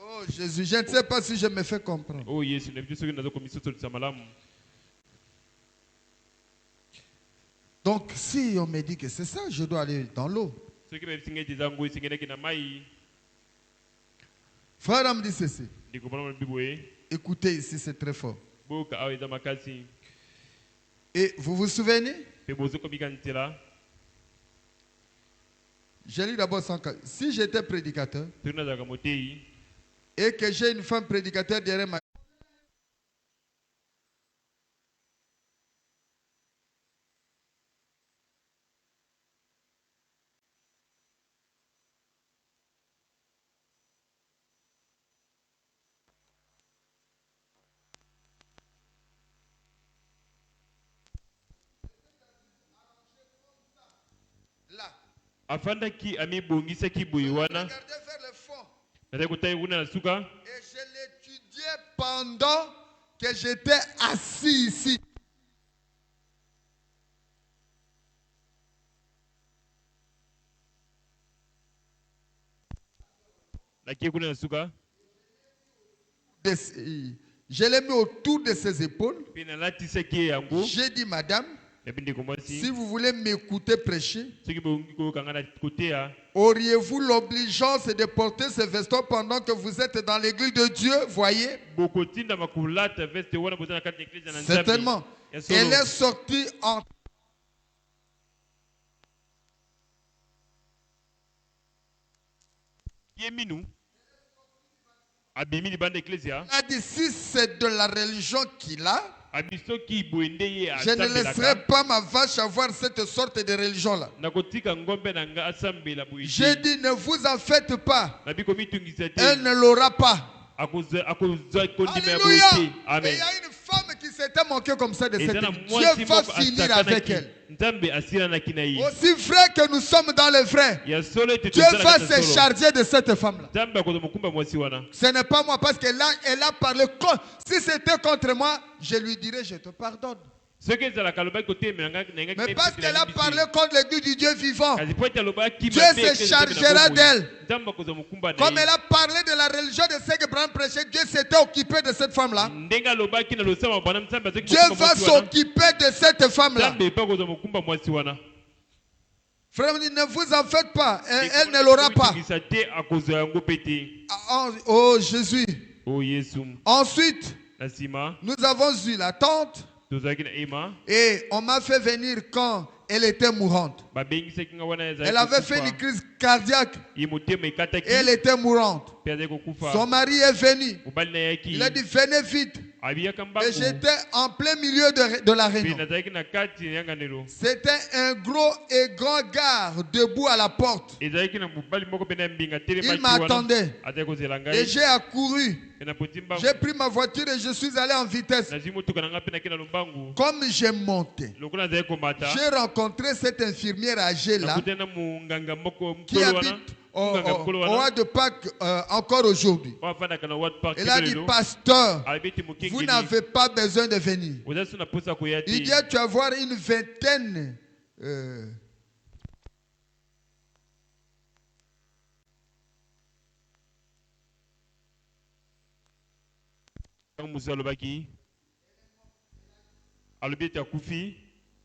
Oh Oh Jésus, je ne sais pas si je me fais comprendre.
Oh Yesu, na biso soki nazo komiso to malamu.
Donc si on me dit que c'est ça, je dois aller dans l'eau.
Soki ba bisinga tizango isingena kina mai.
Frère me dit ceci.
Ndiko bana biboye.
Écoutez ici, c'est très fort.
Boka awe za makasi.
Et vous vous souvenez?
Pe bozo komika ntela.
Je lis d'abord sans cas. Si j'étais prédicateur
Tuna za kamotei.
et que j'ai une femme prédicateur derrière ma... Là.
Afanda ki ami bongisa ki boywana.
Regardez vers le fond.
Nata kutai kuna na suka.
Et je l'étudiais pendant que j'étais assis ici.
Na ki kuna na suka.
Je l'ai mis autour de ses épaules.
Pe na latisa ki yango.
J'ai dit, madame,
Si
si vous voulez m'écouter prêcher,
hein.
auriez-vous l'obligeance de porter ce veston pendant que vous êtes dans l'église de Dieu? Voyez? Certainement. Elle est sortie en... Elle a dit, si c'est de la religion qu'il a, je ne laisserai pas ma vache avoir cette sorte de religion-là. J'ai dit, ne vous en faites pas. Elle ne l'aura pas. Alléluia.
Amen.
Et il y a une femme qui s'était moquée comme ça de cette église. Dieu va finir avec elle. Aussi vrai que nous sommes dans le vrai, Dieu va se charger de cette femme-là. Ce n'est pas moi, parce qu'elle a parlé. Si c'était contre moi, je lui dirais, je te pardonne. Mais parce qu'elle a parlé contre l'église du Dieu vivant, Dieu se chargera d'elle. Comme elle a parlé de la religion de ceux que Abraham prêchait, Dieu s'était occupé de cette femme-là. Dieu va s'occuper de cette femme-là. Frère, ne vous en faites pas. Elle ne l'aura pas. Oh Jésus. Ensuite, nous avons eu la tante. Et on m'a fait venir quand elle était mourante. Elle avait fait une crise cardiaque. Et elle était mourante. Son mari est venu. Il a dit, venez vite. Et j'étais en plein milieu de la réunion. C'était un gros et grand gars debout à la porte. Il m'attendait. Et j'ai accouru. J'ai pris ma voiture et je suis allé en vitesse. Comme j'ai monté, j'ai rencontré cette infirmière âgée là qui habite au Ward Park encore aujourd'hui. Elle a dit, pasteur, vous n'avez pas besoin de venir. Il dit, tu vas voir une vingtaine.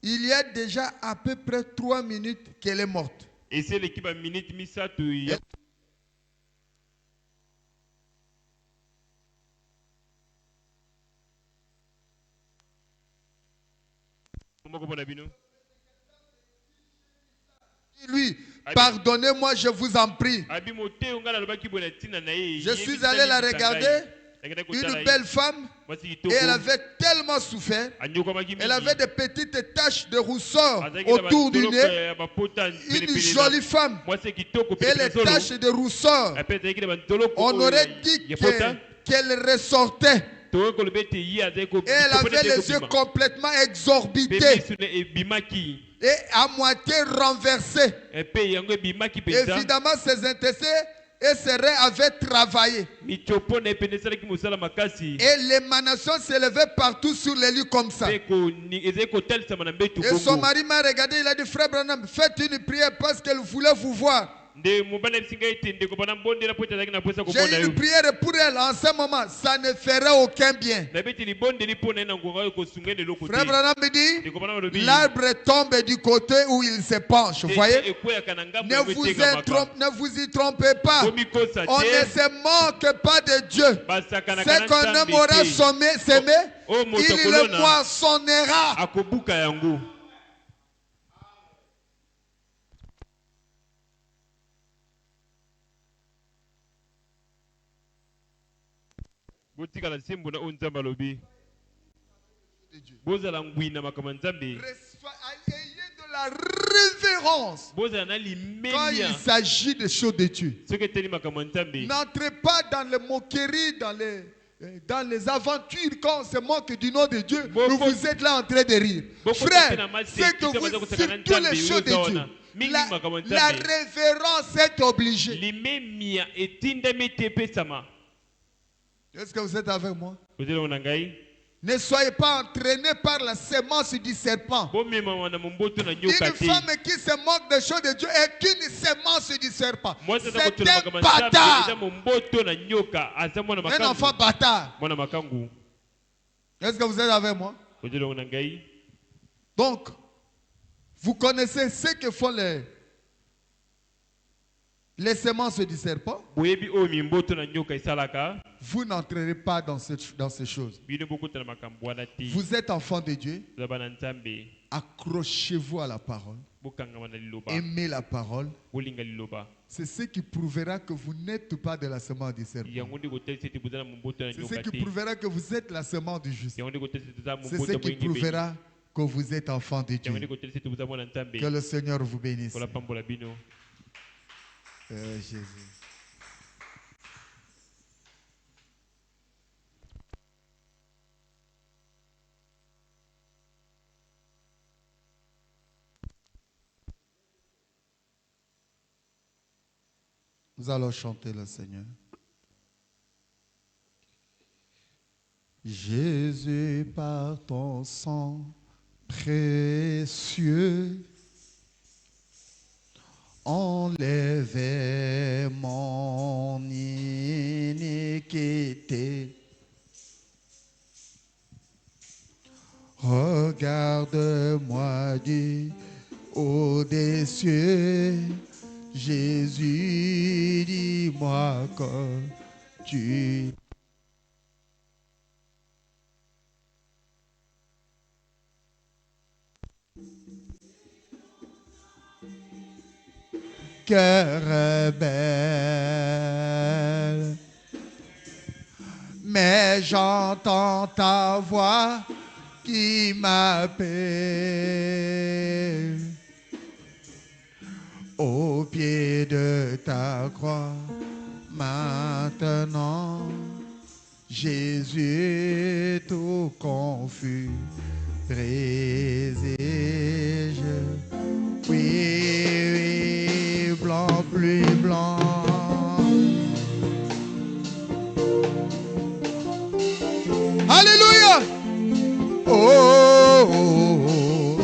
Il y a déjà à peu près 3 minutes qu'elle est morte.
Et c'est l'équipe à minute misatu.
Lui, pardonnez-moi, je vous en prie. Je suis allé la regarder. Une belle femme, et elle avait tellement souffert. Elle avait des petites taches de rousseur autour du nez. Une jolie femme. Et les taches de rousseur, on aurait dit qu'elle ressortait. Et elle avait les yeux complètement exorbités et à moitié renversés. Évidemment, ses intestins et ses reins avaient travaillé. Et l'émanation s'élevait partout sur les lits comme ça. Et son mari m'a regardé, il a dit, frère Branham, faites une prière parce qu'elle voulait vous voir. J'ai une prière pour elle en ce moment. Ça ne ferait aucun bien. Frère Branham me dit, l'arbre tombe du côté où il se penche. Vous voyez? Ne vous y trompez pas. On ne se moque pas de Dieu. Ce qu'un homme aura semé, il le moissonnera.
Ayez
de la révérence quand il s'agit des choses de Dieu. N'entrez pas dans les moqueries, dans les aventures quand on se moque du nom de Dieu. Vous êtes là en train de rire. Frère, c'est que vous, sur toutes les choses de Dieu, la révérence est obligée. Est-ce que vous êtes avec moi? Ne soyez pas entraînés par la sémence du serpent. Une femme qui se moque des choses de Dieu est une sémence du serpent. C'est un bâtard. Un enfant bâtard. Est-ce que vous êtes avec moi? Donc, vous connaissez ce que font les semences du serpent. Vous n'entrerez pas dans ces choses. Vous êtes enfant de Dieu. Accrochez-vous à la parole. Aimez la parole. C'est ce qui prouvera que vous n'êtes pas de la semence du serpent. C'est ce qui prouvera que vous êtes la semence du juste. C'est ce qui prouvera que vous êtes enfant de Dieu. Que le Seigneur vous bénisse. Jésus. Nous allons chanter le Seigneur. Jésus, par ton sang précieux, enlevez mon iniquité. Regarde-moi du haut des cieux, Jésus, dis-moi que tu... Cœur belle, mais j'entends ta voix qui m'appelle au pied de ta croix. Maintenant, Jésus tout confus, brisé, oui, blanc, plus blanc. Alléluia. Oh, oh, oh.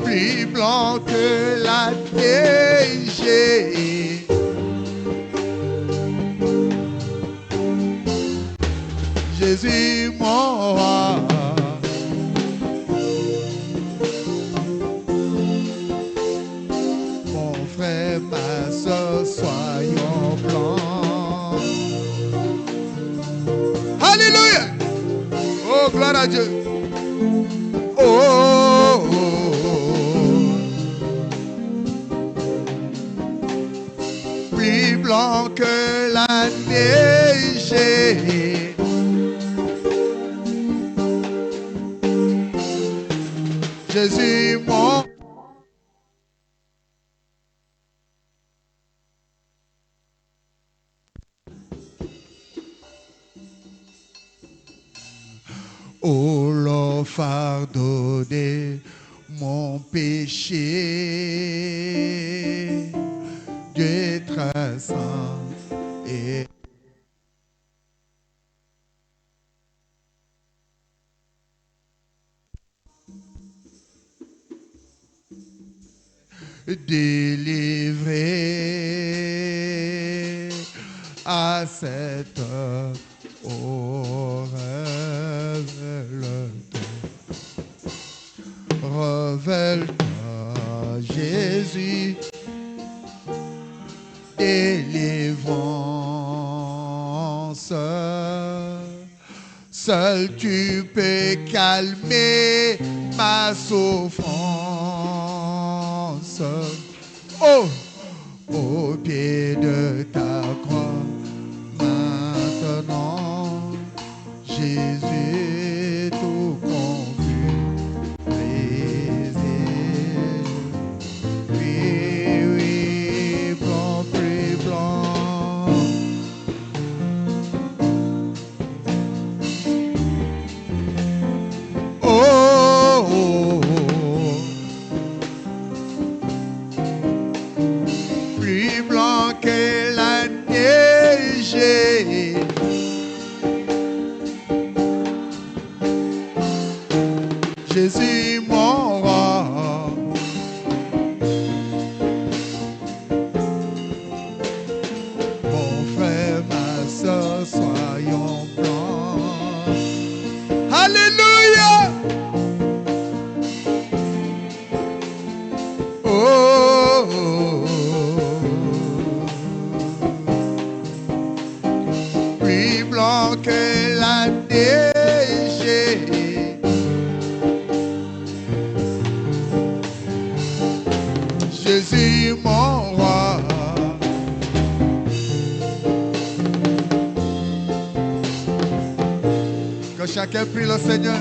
Plus blanc que la neige. Jésus, mon roi. Mon frère, ma soeur, soyons blancs. Alléluia. Oh, gloire à Dieu. Oh, oh, oh. Plus blanc que la neige. Jésus, mon... Oh, le fardeau de mon péché, Dieu très saint et... délivré à cette heure. Oh, révèle-toi, Jésus, délivrance. Seul tu peux calmer ma souffrance. Oh, au pied de ta croix, maintenant, Jésus tout conçu, brisé. Oui, oui, blanc, plus blanc. Oh, oh, oh. Plus blanc que la neige. Jésus mon roi. Mon frère, ma soeur, soyons blancs. Alléluia. Oh, oh, oh. Plus blanc que la neige. Jésus mon roi. Que chacun prie le Seigneur.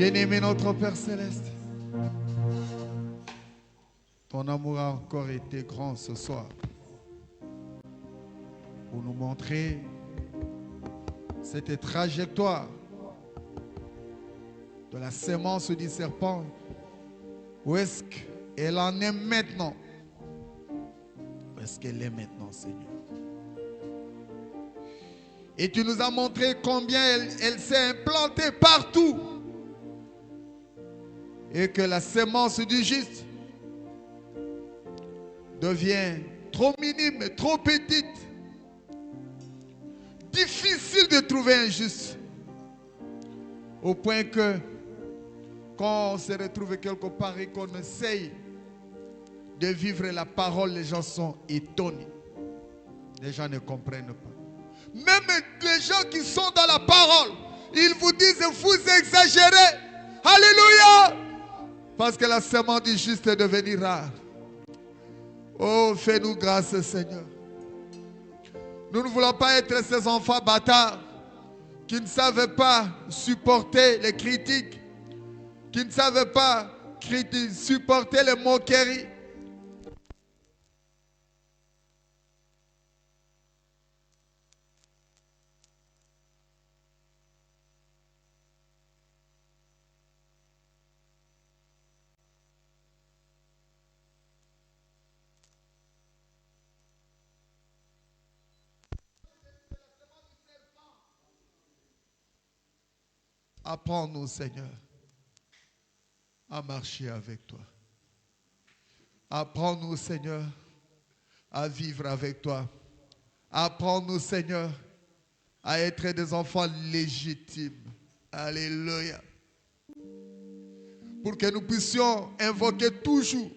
Bien-aimé notre Père Céleste, ton amour a encore été grand ce soir pour nous montrer cette trajectoire de la sémence du serpent. Où est-ce qu'elle en est maintenant? Où est-ce qu'elle est maintenant, Seigneur? Et tu nous as montré combien elle s'est implantée partout. Et que la sémence du juste devient trop minime, trop petite. Difficile de trouver un juste. Au point que quand on se retrouve quelque part et qu'on essaye de vivre la parole, les gens sont étonnés. Les gens ne comprennent pas. Même les gens qui sont dans la parole, ils vous disent, vous exagérez. Alléluia! Parce que la sémence du juste est devenue rare. Oh, fais-nous grâce, Seigneur. Nous ne voulons pas être ces enfants bâtards qui ne savent pas supporter les critiques, qui ne savent pas supporter les moqueries. Apprends-nous, Seigneur, à marcher avec toi. Apprends-nous, Seigneur, à vivre avec toi. Apprends-nous, Seigneur, à être des enfants légitimes. Alléluia. Pour que nous puissions invoquer toujours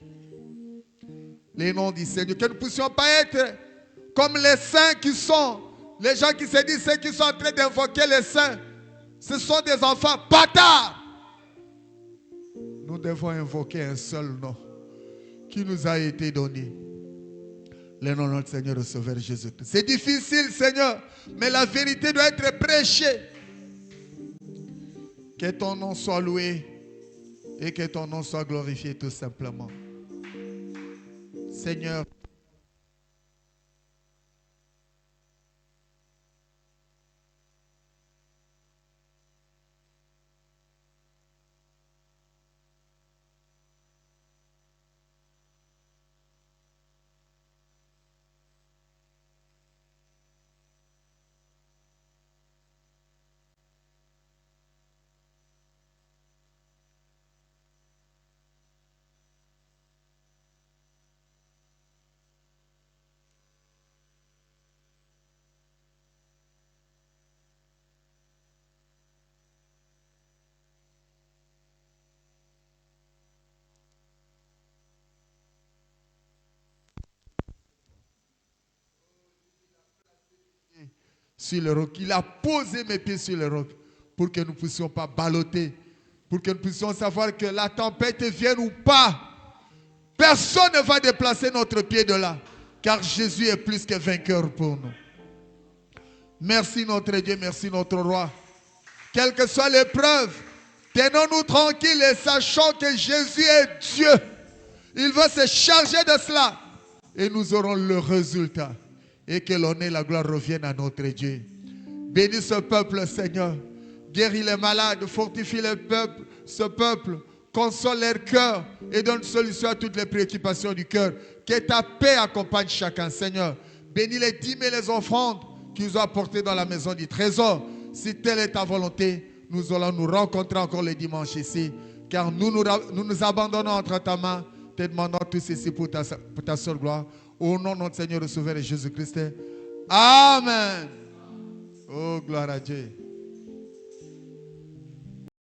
les noms du Seigneur. Que nous ne puissions pas être comme les saints qui sont, les gens qui se disent, ceux qui sont en train d'invoquer les saints. Ce sont des enfants bâtards. Nous devons invoquer un seul nom qui nous a été donné. Le nom de notre Seigneur et Sauveur Jésus-Christ. C'est difficile, Seigneur, mais la vérité doit être prêchée. Que ton nom soit loué et que ton nom soit glorifié tout simplement. Seigneur, sur le roc. Il a posé mes pieds sur le roc pour que nous ne puissions pas balloter, pour que nous puissions savoir que la tempête vienne ou pas. Personne ne va déplacer notre pied de là, car Jésus est plus que vainqueur pour nous. Merci notre Dieu, merci notre roi. Quelle que soit l'épreuve, tenons-nous tranquilles et sachons que Jésus est Dieu. Il va se charger de cela et nous aurons le résultat. Et que l'honneur et la gloire reviennent à notre Dieu. Bénis ce peuple, Seigneur. Guéris les malades, fortifie ce peuple, console leur cœur et donne solution à toutes les préoccupations du cœur. Que ta paix accompagne chacun, Seigneur. Bénis les dîmes et les offrandes qu'ils ont apportées dans la maison du trésor. Si telle est ta volonté, nous allons nous rencontrer encore le dimanche ici. Car nous nous abandonnons entre ta main, te demandons tout ceci pour ta seule gloire. Au nom de notre Seigneur et Sauveur Jésus-Christ. Amen. Oh, gloire à Dieu.